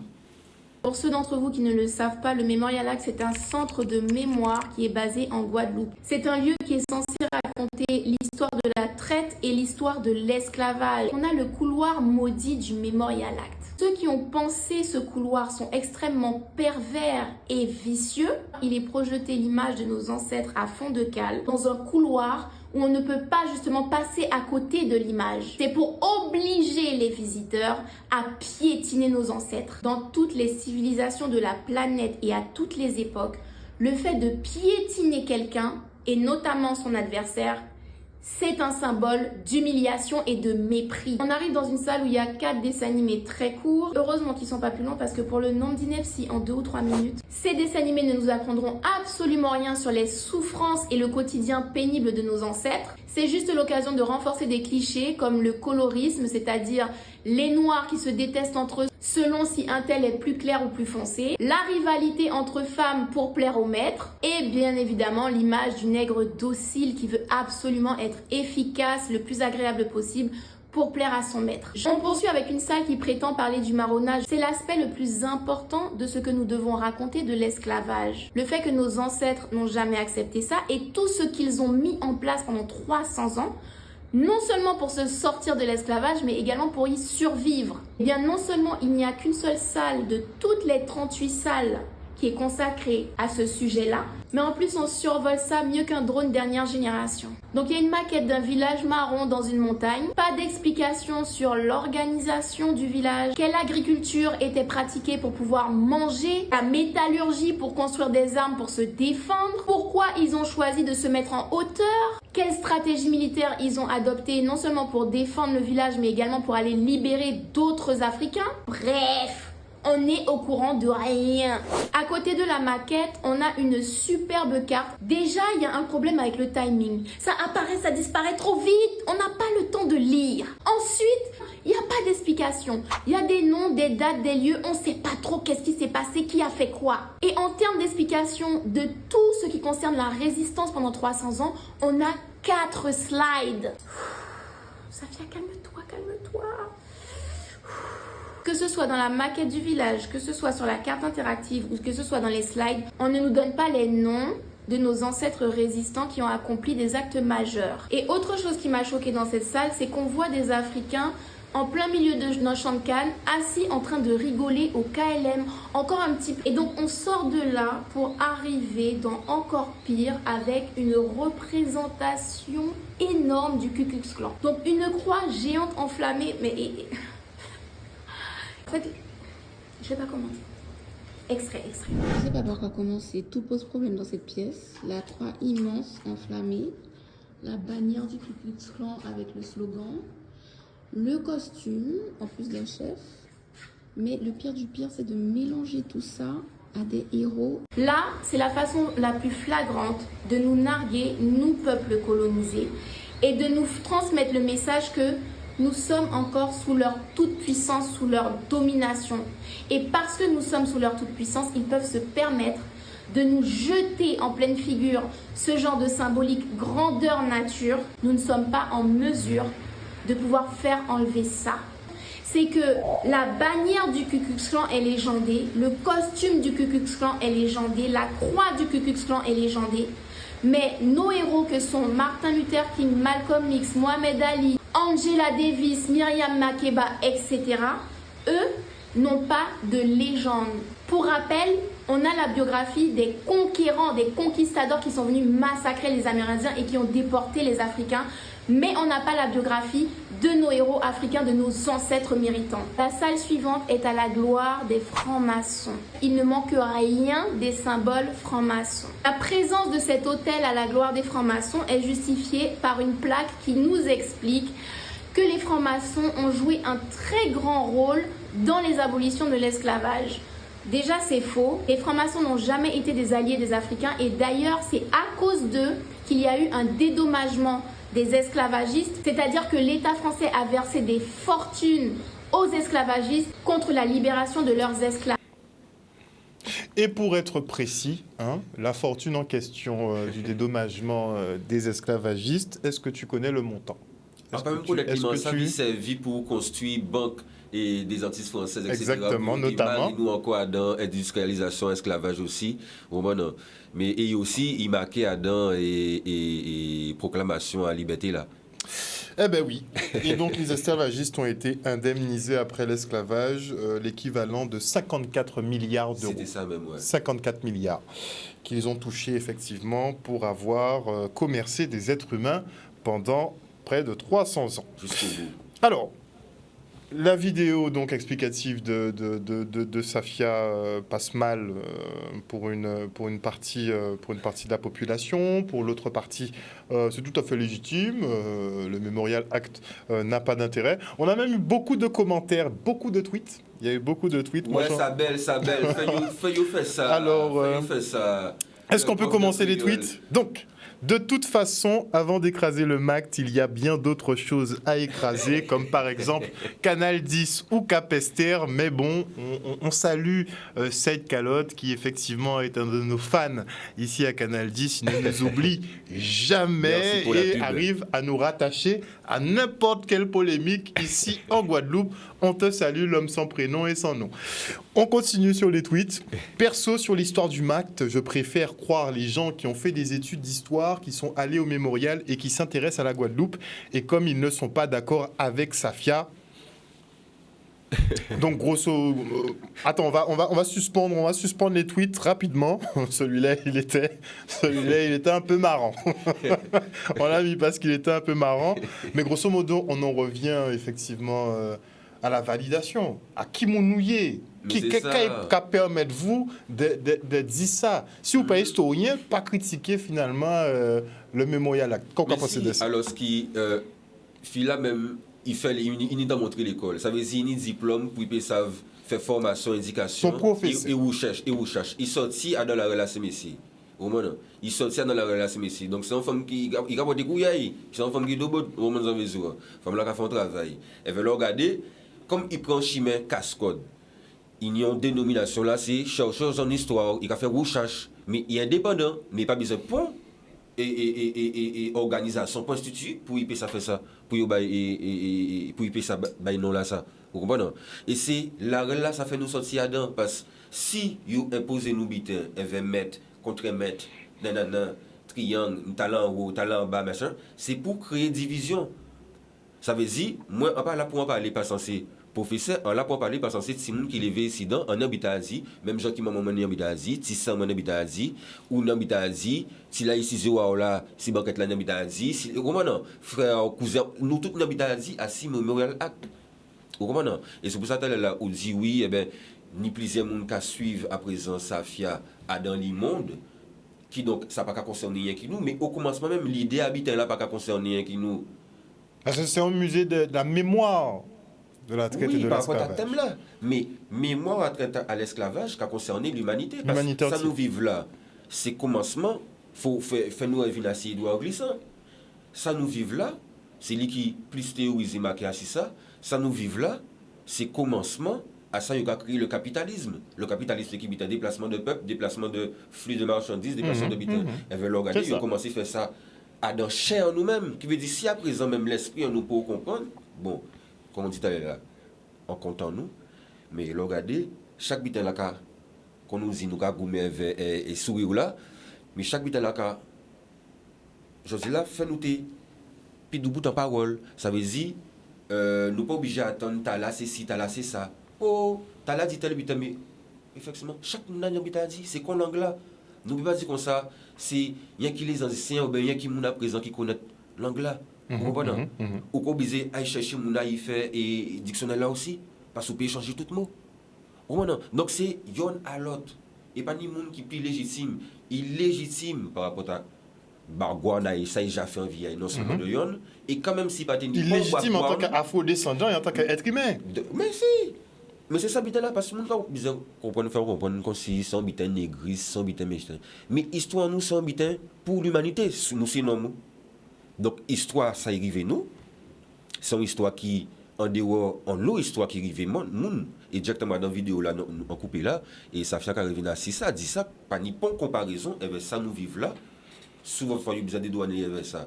Pour ceux d'entre vous qui ne le savent pas, le Memorial Act, c'est un centre de mémoire qui est basé en Guadeloupe. C'est un lieu qui est censé raconter l'histoire de la traite et l'histoire de l'esclavage. On a le couloir maudit du Memorial Act. Ceux qui ont pensé ce couloir sont extrêmement pervers et vicieux. Il est projeté l'image de nos ancêtres à fond de cale dans un couloir où on ne peut pas justement passer à côté de l'image. C'est pour obliger les visiteurs à piétiner nos ancêtres. Dans toutes les civilisations de la planète et à toutes les époques, le fait de piétiner quelqu'un, et notamment son adversaire, c'est un symbole d'humiliation et de mépris. On arrive dans une salle où il y a 4 dessins animés très courts. Heureusement qu'ils sont pas plus longs parce que pour le nombre d'inepties en 2 ou 3 minutes, ces dessins animés ne nous apprendront absolument rien sur les souffrances et le quotidien pénible de nos ancêtres. C'est juste l'occasion de renforcer des clichés comme le colorisme, c'est-à-dire les noirs qui se détestent entre eux selon si un tel est plus clair ou plus foncé, la rivalité entre femmes pour plaire au maître et bien évidemment l'image du nègre docile qui veut absolument être efficace, le plus agréable possible pour plaire à son maître. On poursuit avec une salle qui prétend parler du marronnage. C'est l'aspect le plus important de ce que nous devons raconter de l'esclavage. Le fait que nos ancêtres n'ont jamais accepté ça et tout ce qu'ils ont mis en place pendant 300 ans, non seulement pour se sortir de l'esclavage, mais également pour y survivre. Eh bien, non seulement il n'y a qu'une seule salle de toutes les 38 salles qui est consacrée à ce sujet-là, mais en plus on survole ça mieux qu'un drone dernière génération. Donc il y a une maquette d'un village marron dans une montagne, pas d'explication sur l'organisation du village, quelle agriculture était pratiquée pour pouvoir manger, la métallurgie pour construire des armes pour se défendre, pourquoi ils ont choisi de se mettre en hauteur, quelle stratégie militaire ils ont adoptée non seulement pour défendre le village mais également pour aller libérer d'autres Africains. Bref, on est au courant de rien. À côté de la maquette, on a une superbe carte. Déjà, il y a un problème avec le timing. Ça apparaît, ça disparaît trop vite. On n'a pas le temps de lire. Ensuite, il n'y a pas d'explication. Il y a des noms, des dates, des lieux. On ne sait pas trop qu'est-ce qui s'est passé, qui a fait quoi. Et en termes d'explication de tout ce qui concerne la résistance pendant 300 ans, on a 4 slides. Safia, calme-toi, calme-toi. Que ce soit dans la maquette du village, que ce soit sur la carte interactive ou que ce soit dans les slides, on ne nous donne pas les noms de nos ancêtres résistants qui ont accompli des actes majeurs. Et autre chose qui m'a choquée dans cette salle, c'est qu'on voit des Africains en plein milieu d'un champ de canne, assis en train de rigoler au KLM, encore un petit peu. Et donc on sort de là pour arriver dans encore pire avec une représentation énorme du Ku Klux Klan. Donc une croix géante enflammée, mais... En fait, je sais pas comment dire. Extrait. Je sais pas par quoi commencer. Tout pose problème dans cette pièce. La croix immense enflammée, la bannière du Ku Klux Klan avec le slogan, le costume en plus d'un chef, Mais le pire du pire, c'est de mélanger tout ça à des héros. Là, c'est la façon la plus flagrante de nous narguer, nous, peuple colonisé, et de nous transmettre le message que nous sommes encore sous leur toute-puissance, sous leur domination. Et parce que nous sommes sous leur toute-puissance, ils peuvent se permettre de nous jeter en pleine figure ce genre de symbolique grandeur nature. Nous ne sommes pas en mesure de pouvoir faire enlever ça. C'est que la bannière du Ku Klux Klan est légendée, le costume du Ku Klux Klan est légendé, la croix du Ku Klux Klan est légendée. Mais nos héros que sont Martin Luther King, Malcolm X, Mohamed Ali, Angela Davis, Myriam Makeba, etc., eux n'ont pas de légende. Pour rappel, on a la biographie des conquérants, des conquistadors qui sont venus massacrer les Amérindiens et qui ont déporté les Africains. Mais on n'a pas la biographie de nos héros africains, de nos ancêtres méritants. La salle suivante est à la gloire des francs-maçons. Il ne manque rien des symboles francs-maçons. La présence de cet autel à la gloire des francs-maçons est justifiée par une plaque qui nous explique que les francs-maçons ont joué un très grand rôle dans les abolitions de l'esclavage. Déjà, c'est faux. Les francs-maçons n'ont jamais été des alliés des Africains et d'ailleurs, c'est à cause d'eux qu'il y a eu un dédommagement des esclavagistes, c'est-à-dire que l'État français a versé des fortunes aux esclavagistes contre la libération de leurs esclaves. Et pour être précis, la fortune en question du dédommagement des esclavagistes, est-ce que tu connais le montant? Pas même pour les ça qui servi pour construire banque et des Antilles françaises, etc. Exactement, notamment. Nous encore dans l'industrialisation, esclavage aussi. Mais et aussi, il marquait dans et proclamation à liberté là. Eh ben oui. Et donc les esclavagistes ont été indemnisés après l'esclavage, l'équivalent de 54 milliards d'euros. C'était ça même, ouais. 54 milliards qu'ils ont touchés effectivement pour avoir commercé des êtres humains pendant près de 300 ans. Jusqu'au bout. Alors, la vidéo donc explicative de Safia passe mal pour une partie de la population. Pour l'autre partie, c'est tout à fait légitime. Le Memorial Act n'a pas d'intérêt. On a même eu beaucoup de commentaires, beaucoup de tweets. Il y a eu beaucoup de tweets. Ouais, ça belle. Fais ça. Alors, fais ça. Est-ce qu'on peut commencer les tweets? Donc, de toute façon, avant d'écraser le MACT, il y a bien d'autres choses à écraser, comme par exemple Canal 10 ou Capester. Mais bon, on salue Saïd Calotte, qui effectivement est un de nos fans ici à Canal 10. Il ne nous oublie jamais et arrive à nous rattacher à n'importe quelle polémique ici en Guadeloupe. On te salue, l'homme sans prénom et sans nom. On continue sur les tweets. Perso, sur l'histoire du MACT, je préfère croire les gens qui ont fait des études d'histoire, qui sont allés au mémorial et qui s'intéressent à la Guadeloupe. Et comme ils ne sont pas d'accord avec Safia... Donc grosso... attends, on va suspendre les tweets rapidement. Celui-là, il était un peu marrant. On l'a mis parce qu'il était un peu marrant. Mais grosso modo, on en revient effectivement... à la validation, à qui mounouillé, qui permet-vous de dire ça? Si vous pas historien, pas critiquer finalement le mémorial. Qu'est-ce que pensez de ça? Alors, ce qui fait là même, il n'y a montrer l'école. Ça veut dire qu'il y a un diplôme pour qu'ils savent faire formation, éducation. Son professeur. Et recherche. Il sortit dans la relation ici. Il sortit dans la relation ici. Donc, c'est une femme qui a des couilles. C'est une femme qui est debout. Au moment où on femme là qui a fait un travail. Elle veut le regarder. Comme il prend chemin casse-code, il y a une dénomination là, c'est chercheur en histoire, il a fait recherche, mais il est indépendant, mais pas besoin de point et organisation, point institut pour y payer ça fait ça, pour y payer ça, non là ça. Vous comprenez? Et c'est là, ça fait nous sortir dedans, parce que si vous imposez nous bitin, 20 mètres, contre mètres, triangle, talent en haut, talent en bas, machin, c'est pour créer division. Ça veut dire, moi, on parle pour en parler, pas censé. Professeur, on l'a pour parler, pas censé, si nous qui levé ici dans, en habitat Asie, même gens qui m'ont en habitat Asie, si ça en habitat Asie, ou en habitat Asie, si là ici, là, si banquette là en habitat Asie, si, comment non, frère, cousin, nous tous en habitat Asie, à 6 Memorial Act. Comment non? Et c'est pour ça que là, on dit oui, eh bien, ni plusieurs monde qui suivent à présent Safia à dans le monde, qui donc, ça n'a pas concerner rien qui nous, mais au commencement même, l'idée habitant là, pas concerner rien qui nous. Parce que c'est un musée de la mémoire De la traite et Oui, de par rapport à ce l'esclavage. thème-là. Mais mémoire à traite à l'esclavage qui a concerné l'humanité. Parce L'humanité que ça entière. nous vive là. C'est commencement. Faut faire nous revenir à ces doigts glissants. Ça nous vive là. C'est lui qui plus théorisé marqué à ça. Ça nous vive là. C'est commencement. À ça, il a créé le capitalisme. Le capitalisme qui est un déplacement de peuple, déplacement de flux de marchandises, déplacement de biens. Et bien, l'organisme, il a commencé à faire ça à dans chair nous-mêmes. Qui veut dire, si à présent, même l'esprit, on nous peut comprendre, bon, comme on dit tout à l'heure, en comptant nous, mais regardez, chaque bitin là, qu'on nous dit, nous avons et sourire là, mais chaque bitin là, je dis là, fais-nous tes, puis du bout en parole, ça veut dire, nous pas obligés à attendre, t'as là, c'est ci, t'as là, c'est ça. Oh, t'as là dit tel bitin, mais effectivement, chaque bitin dit, c'est quoi l'angle là? Nous ne pouvons pas dire comme ça, c'est rien qui les anciens, ou bien rien qui nous a présent qui connaît l'angle là. Vous comprenez? Ou qu'on obligé à chercher mon y fait et dictionnaire là aussi, parce qu'on peut changer tout mot. Vous comprenez? Donc c'est yon à l'autre. Et pas ni monde qui est plus légitime, illégitime par rapport à Bargouana et ça il déjà fait en vie, non seulement de yon. Et quand même si pas t'es illégitime en tant qu'afro-descendant et en tant qu'être humain. Mais si! Mais c'est ça, bitin là, parce que nous avons comprendre qu'on si son bitin négris, son bitin méchant. Mais histoire, nous, c'est un bitin pour l'humanité. Nous, c'est non. Donc, histoire, ça arrive nous. C'est une histoire qui, en dehors, en l'eau, histoire qui arrive nous. Et directement dans la vidéo, là, on coupe là. Et ça fait qu'arriver là, si ça dit ça, pas ni bon comparaison, et bien ça nous vive là. Souvent, il faut besoin de douaner avec ça.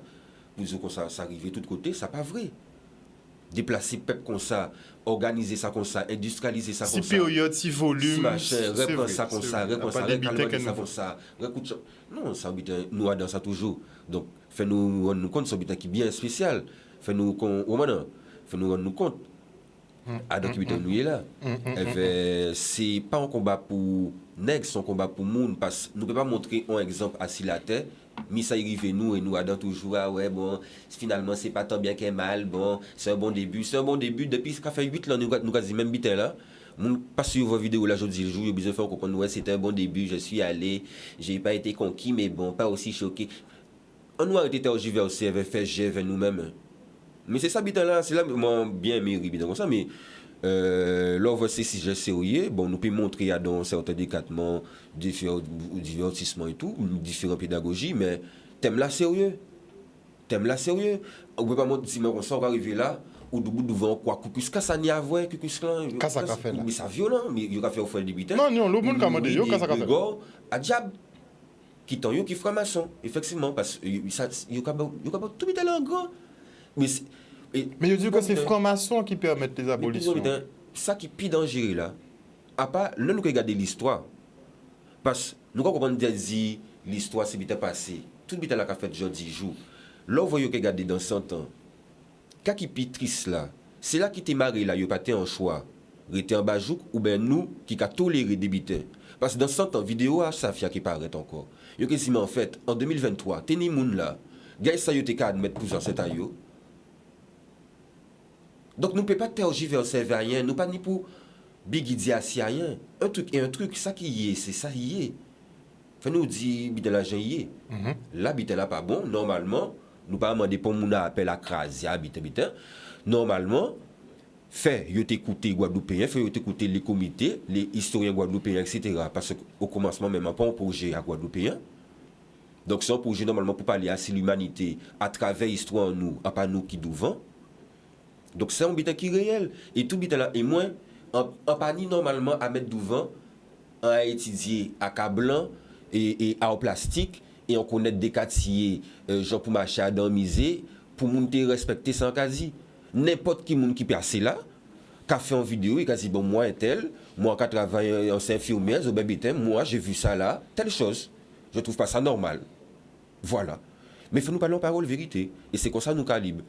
Vous dites que ça arrive de tous côtés, ça pas vrai. Déplacer peuple comme ça, organiser ça comme ça, industrialiser ça comme ça. Si période, si volume. Si machin, reprendre ça comme ça, reprendre ça, recalmer ça comme ça. Non, ça nous a dans ça toujours. Donc, fais-nous rendre compte, c'est un bitin qui est bien spécial. Fais-nous rendre compte. Ah, donc, il nous est là. C'est pas un combat pour nègres, c'est un combat pour monde. Parce que nous ne pouvons pas montrer un exemple assis la terre. Mais ça arrive nous et nous adons toujours ah ouais bon finalement c'est pas tant bien qu'un mal bon c'est un bon début depuis ça fait 8 ans nous quasi même bitin là mon pas sur vos vidéos là aujourd'hui je besoin de faire comprendre ouais c'était un bon début je suis allé j'ai pas été conquis mais bon pas aussi choqué on nous a été tergiversé avait fait j'ai nous-mêmes mais c'est ça bitin là c'est là moi bien aimé bitin comme ça mais là, voici si j'ai sérieux, bon, nous pouvons montrer à dans certains décattements, différents divertissements et tout, différentes pédagogies, mais thème là sérieux. On ne peut pas montrer si on va arriver là, ou devant quoi, cucus, ça n'y a voir, cucus là. Qu'est-ce ça fait là? Mais ça violent, mais il a fait au fond des bitins. Non, le monde commande, yo, qu'est-ce ça fait? À diable, qui t'en yo, qui franc-maçon, effectivement, parce que il y a tout bitin là en grand. Mais je dis que c'est francs-maçons qui permettent les abolitions. Ça qui est plus dangereux là, à part, nous regarder l'histoire. Parce que nous comprenons dire l'histoire, c'est bien passé. Tout le temps fait aujourd'hui jour. Là, vous voyez regarder dans 100 ans. Quand qui est plus triste là, c'est là qui t'est marré là, il n'y a pas un choix. Rester en bajouk ou bien nous qui a toléré des bitins. Parce que dans 100 ans, vidéo, ça fait qui paraît encore. Il y a quasiment en fait, en 2023, t'es ni moun là. Gars, ça y a qu'à admettre plusieurs centaillots. Donc, nous ne pouvons pas tergiverser rien, nous pas ni pour bigidi à rien. Un truc, ça qui y est, c'est ça y est. Fait nous dit, bitin l'argent y est. Là, bitin là pas bon, normalement, nous pas demander pour mon appel à craser, bitin. Normalement, fait, yo t'écouter Guadeloupéen, fait yo t'écouter les comités, les historiens guadeloupéens, etc. Parce qu'au commencement, même, pas un projet à Guadeloupéen. Donc, c'est un projet normalement pour parler à l'humanité à travers l'histoire, nous, à pas nous qui devant. Donc c'est un bitin qui est réel. Et tout bitin là, et moins, en panier normalement à mettre devant, à étudier à cablan et à plastique, et on connaît des quartiers, genre pour marcher à dormiser, pour monter respecter sans quasi. N'importe qui monde qui passe là, qui a fait une vidéo, il a dit bon, moi, tel, moi qui travaille en infirmière, au bitin, moi j'ai vu ça là, telle chose. Je trouve pas ça normal. Voilà. Mais il faut nous parler en parole vérité. Et c'est comme ça nous calibre.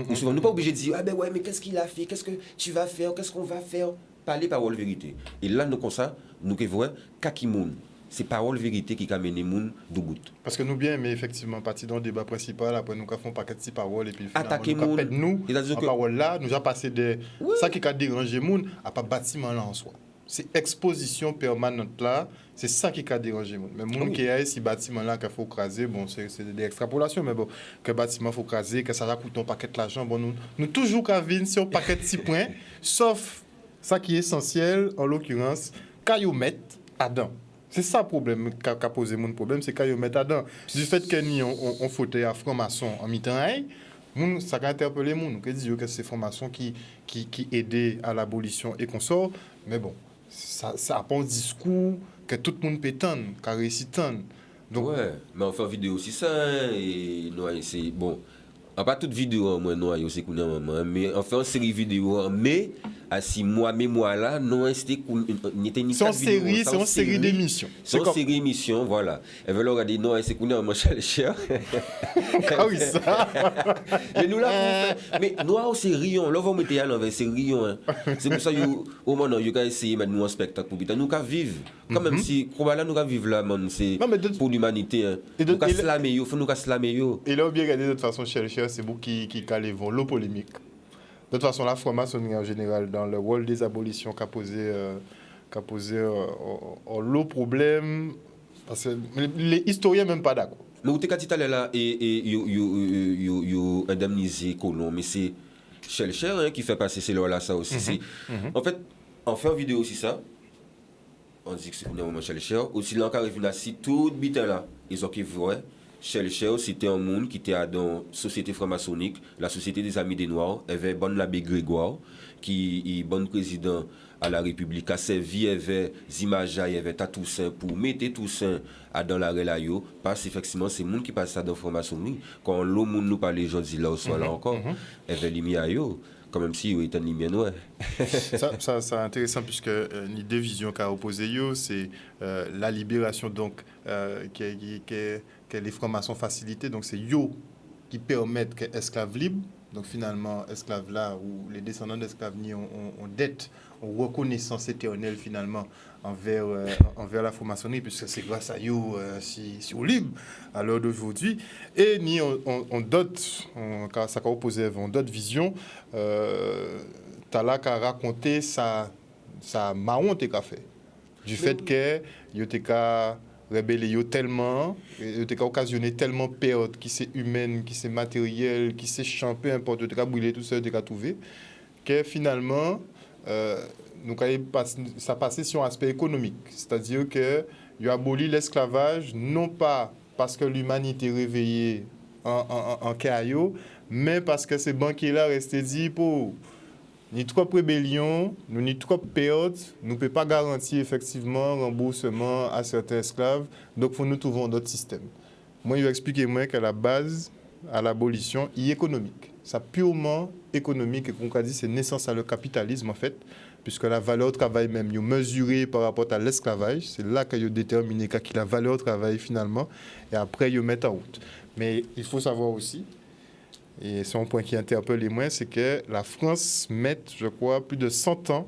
Ou souvent, nous ne sommes pas obligés de dire ah ben ouais, mais qu'est-ce qu'il a fait, qu'est-ce que tu vas faire, qu'est-ce qu'on va faire. Parler parole vérité. Et là, nous, comme ça, nous voyons Kakimoun. C'est parole vérité qui amène les gens de bout. Parce que nous bien, mais effectivement, partir dans le débat principal, après nous faisons un paquet de paroles et puis attaquer nous nous, la parole là, nous avons passé des. Ça qui a dérangé les gens, à pas bâtiment là en soi. c'est exposition permanente là, c'est ça qui a dérangé. Mais monde qui a ces bâtiments là qu'il faut craser, bon, c'est des extrapolations, mais bon, que bâtiment faut craser, que ça va coûter un paquet d'argent, bon, nous toujours qu'à venir sur un paquet de 6 points, sauf ça qui est essentiel, en l'occurrence, quand ils mettent à dedans. C'est ça le problème qu'a posé mon problème, c'est quand ils mettent à dedans. Du fait que nous on fauteuil à franc-maçon en mi-temps, ça a interpellé les gens, qui disent que c'est franc-maçon qui aidait à l'abolition et qu'on sort, mais bon, ça n'a pas un discours que tout le monde peut tendre, qui réussit tendre. Donc, ouais, mais on fait une vidéo aussi ça, et nous, c'est bon. Pas toute vidéo, moi, non, c'est qu'on a, mais on fait une série vidéo, mais à 6 mois, mais moi là, non, c'était c'est une série d'émissions. C'est une série d'émissions, voilà. Elle veut regarder, non, c'est qu'on a, moi, cher. Ah oui, ça. Mais nous là, mais noir, c'est riant. Là, vous mettez à l'envers, c'est riant. C'est pour ça que, au moment où vous essayez de mettre nous en spectacle pour nous vivre. Quand même, si, là, nous vivre là, c'est pour l'humanité. Nous slammer, il faut nous slammer. Et là, bien regardé de toute façon, cher, c'est vous qui calez l'eau polémique. De toute façon, la franc-maçonnerie en général, dans le rôle des abolitions qu'a posé l'eau problème, parce que les historiens même pas d'accord. Mais vous t'es dit là, et indemnisé colon, mais c'est Cher qui fait passer ces lois-là, ça aussi. En fait, on fait une vidéo aussi ça. On dit que c'est un moment Cher. Aussi, là, on arrive à si tout bite là, ils ont qui voient. Cher, c'était un monde qui était dans la société franc-maçonnique, la société des Amis des Noirs. Il y avait bon l'abbé Grégoire, qui est bon président à la République, a servi, il y avait images, il y avait Toussaint pour mettre Toussaint dans la relayo. Parce qu'effectivement, c'est le monde qui passe ça dans la franc-maçonnerie. Quand l'homme nous parle aujourd'hui, là, au soir là encore, il y avait les miaillots. Quand même si il était en lumière noire. Ça c'est intéressant puisque une des visions qu'a opposé c'est la libération donc que les francs-maçons facilités, donc c'est yo qui permettent que esclaves libres, donc finalement esclaves là ou les descendants d'esclaves ont dette, ont reconnaissance éternelle finalement envers la franc-maçonnerie, puisque c'est grâce à eux si on libre à l'heure d'aujourd'hui. Et ni on d'autres, ça a opposé on d'autres visions. T'as qu'à raconter sa marron qu'a fait du fait que yo t'es qu'à rébellé tellement, yo t'es qu'à occasionné tellement perte qui c'est humaine, qui c'est matériel, qui c'est champ, peu importe, t'es qu'à brûler tout ça, t'es qu'à trouver que finalement ça passait sur un aspect économique, c'est-à-dire que yo aboli l'esclavage non pas parce que l'humanité réveillée en caillou, mais parce que ces banquiers là restaient dit pour ni trop rébellion, ni trop pertes, nous ne pouvons pas garantir effectivement remboursement à certains esclaves, donc il faut nous trouver d'autres systèmes. Moi, il va expliquer moi qu'à la base, à l'abolition, il est économique. C'est purement économique et qu'on a dit c'est naissance à le capitalisme en fait, puisque la valeur travail même est mesurée par rapport à l'esclavage, c'est là qu'il y déterminé qui la valeur travail finalement, et après il met en route. Mais il faut savoir aussi, et c'est un point qui interpelle les moins, c'est que la France met, je crois, plus de 100 ans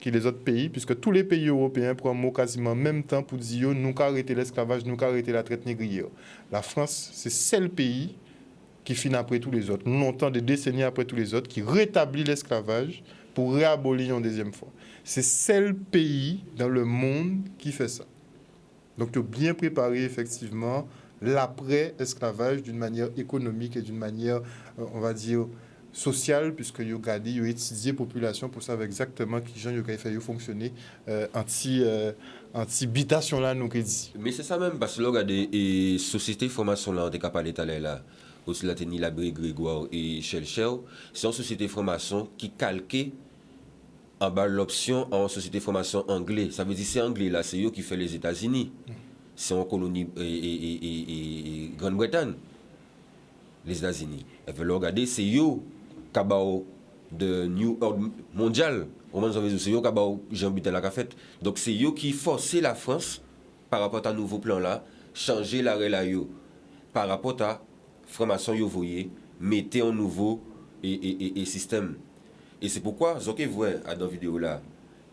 que les autres pays, puisque tous les pays européens prennent quasiment en même temps pour dire nous avons arrêté l'esclavage, nous avons arrêté la traite négrière. La France, c'est le seul pays qui finit après tous les autres, longtemps, des décennies après tous les autres, qui rétablit l'esclavage pour réabolir une deuxième fois. C'est le seul pays dans le monde qui fait ça. Donc, il faut bien préparer effectivement l'après-esclavage d'une manière économique et d'une manière, on va dire, sociale, puisque vous regardez, vous étudiez la population pour savoir exactement qui gens ont fait fonctionner anti-bitation là, nous dit. Mais c'est ça même, parce que là, regardez, et société formation là, on est capable d'aller là, aussi là, tenir l'abbé Grégoire et Cher, c'est une société formation qui calquait en bas l'option en société formation anglais. Ça veut dire c'est anglais là, c'est eux qui fait les États-Unis. C'est en colonie et Grande-Bretagne, les États-Unis. Et vous regardez, c'est eux qui ont de New Ordre mondial. C'est eux qui ont Jean-Butel la fait. Donc c'est eux qui forcent la France par rapport à un nouveau plan là, changer la relation par rapport à formation yo voyez, mettez un nouveau et système. Et c'est pourquoi vous voyez dans la vidéo là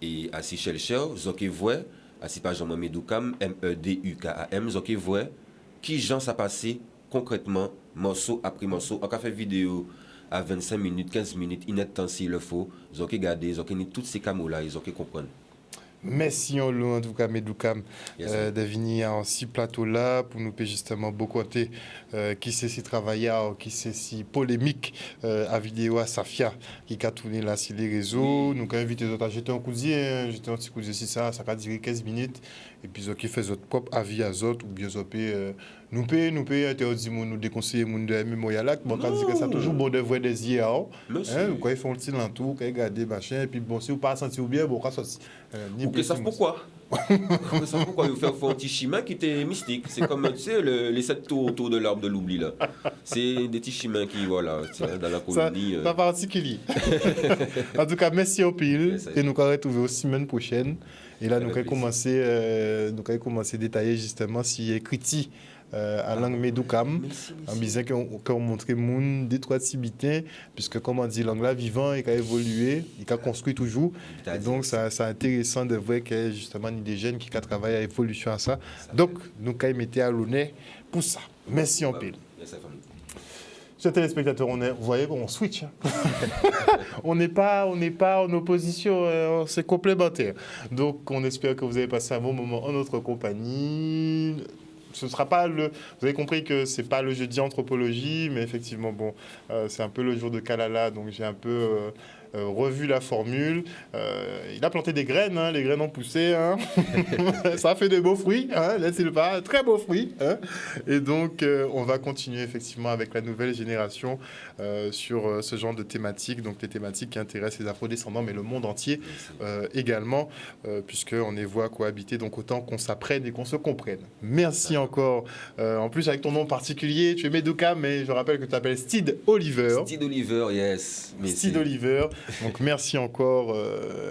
et à Cher, vous voyez si pas Jean Medukam, MEDUKAM, vous voyez qui gens ça passé concrètement, morceau après morceau. On a fait vidéo à 25 minutes, 15 minutes, il n'est temps s'il le faut. Vous avez regardé, vous avez toutes ces camos là, ils ont comprendre. Merci en tout cas Medoukam Yes, de venir en ce plateau là pour nous justement beaucoup qui c'est si travailleur, qui c'est si polémique à vidéo à Safia qui a tourné là sur les réseaux. Nous avons invité les autres à jeter un coup d'œil, jeter un petit coup d'œil si ça a duré 15 minutes et puis qui fait votre propre avis à autres ou bien nous payons interdit nous déconseiller moun de mémoire là bon quand dit que ça toujours bon de voir des yeux hein quand ils font le petit l'entour quand ils regardent machin et puis bon si vous pas senti ou bien bon quand ça ou que savent pourquoi Vous savez pourquoi ils font un petit chemin qui était mystique. C'est comme, tu sais, les 7 tours autour de l'arbre de l'oubli, là. C'est des petits chemins qui, voilà, dans la colonie. Ça particulier. En tout cas, merci au pile. Et nous allons retrouver aussi semaine prochaine. Et là, nous allons commencer à détailler justement si critique à langue Medoukam, en disant qu'on montre moun des trois tibétains, puisque comme on dit, langue là vivant et qui a évolué, il a construit toujours. Et donc, c'est intéressant de voir que justement, il y a des jeunes qui travaillent à l'évolution à ça. Donc, nous allons mettre à l'honneur pour ça. Merci en pile. Chers téléspectateurs, vous voyez, on switch. Hein. on n'est pas en opposition, c'est complémentaire. Donc, on espère que vous avez passé un bon moment en notre compagnie. Ce sera pas vous avez compris que c'est pas le jeudi anthropologie, mais effectivement, bon, c'est un peu le jour de Kalala, donc j'ai un peu revu la formule. Il a planté des graines, hein, les graines ont poussé, hein. Ça a fait de beaux fruits, hein, laissez-le pas, très beaux fruits. Hein. Et donc, on va continuer effectivement avec la nouvelle génération sur ce genre de thématiques, donc des thématiques qui intéressent les afrodescendants, mais le monde entier également, puisqu'on les voit cohabiter, donc autant qu'on s'apprenne et qu'on se comprenne. Merci encore. En plus, avec ton nom particulier, tu es Medoukam, mais je rappelle que tu t'appelles Steve Oliver. Steve Oliver, yes. Steve Oliver. Donc merci encore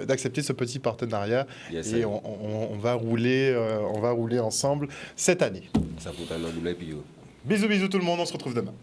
d'accepter ce petit partenariat. Yes, et on va rouler ensemble cette année. Ça peut aller. Bisous tout le monde, on se retrouve demain.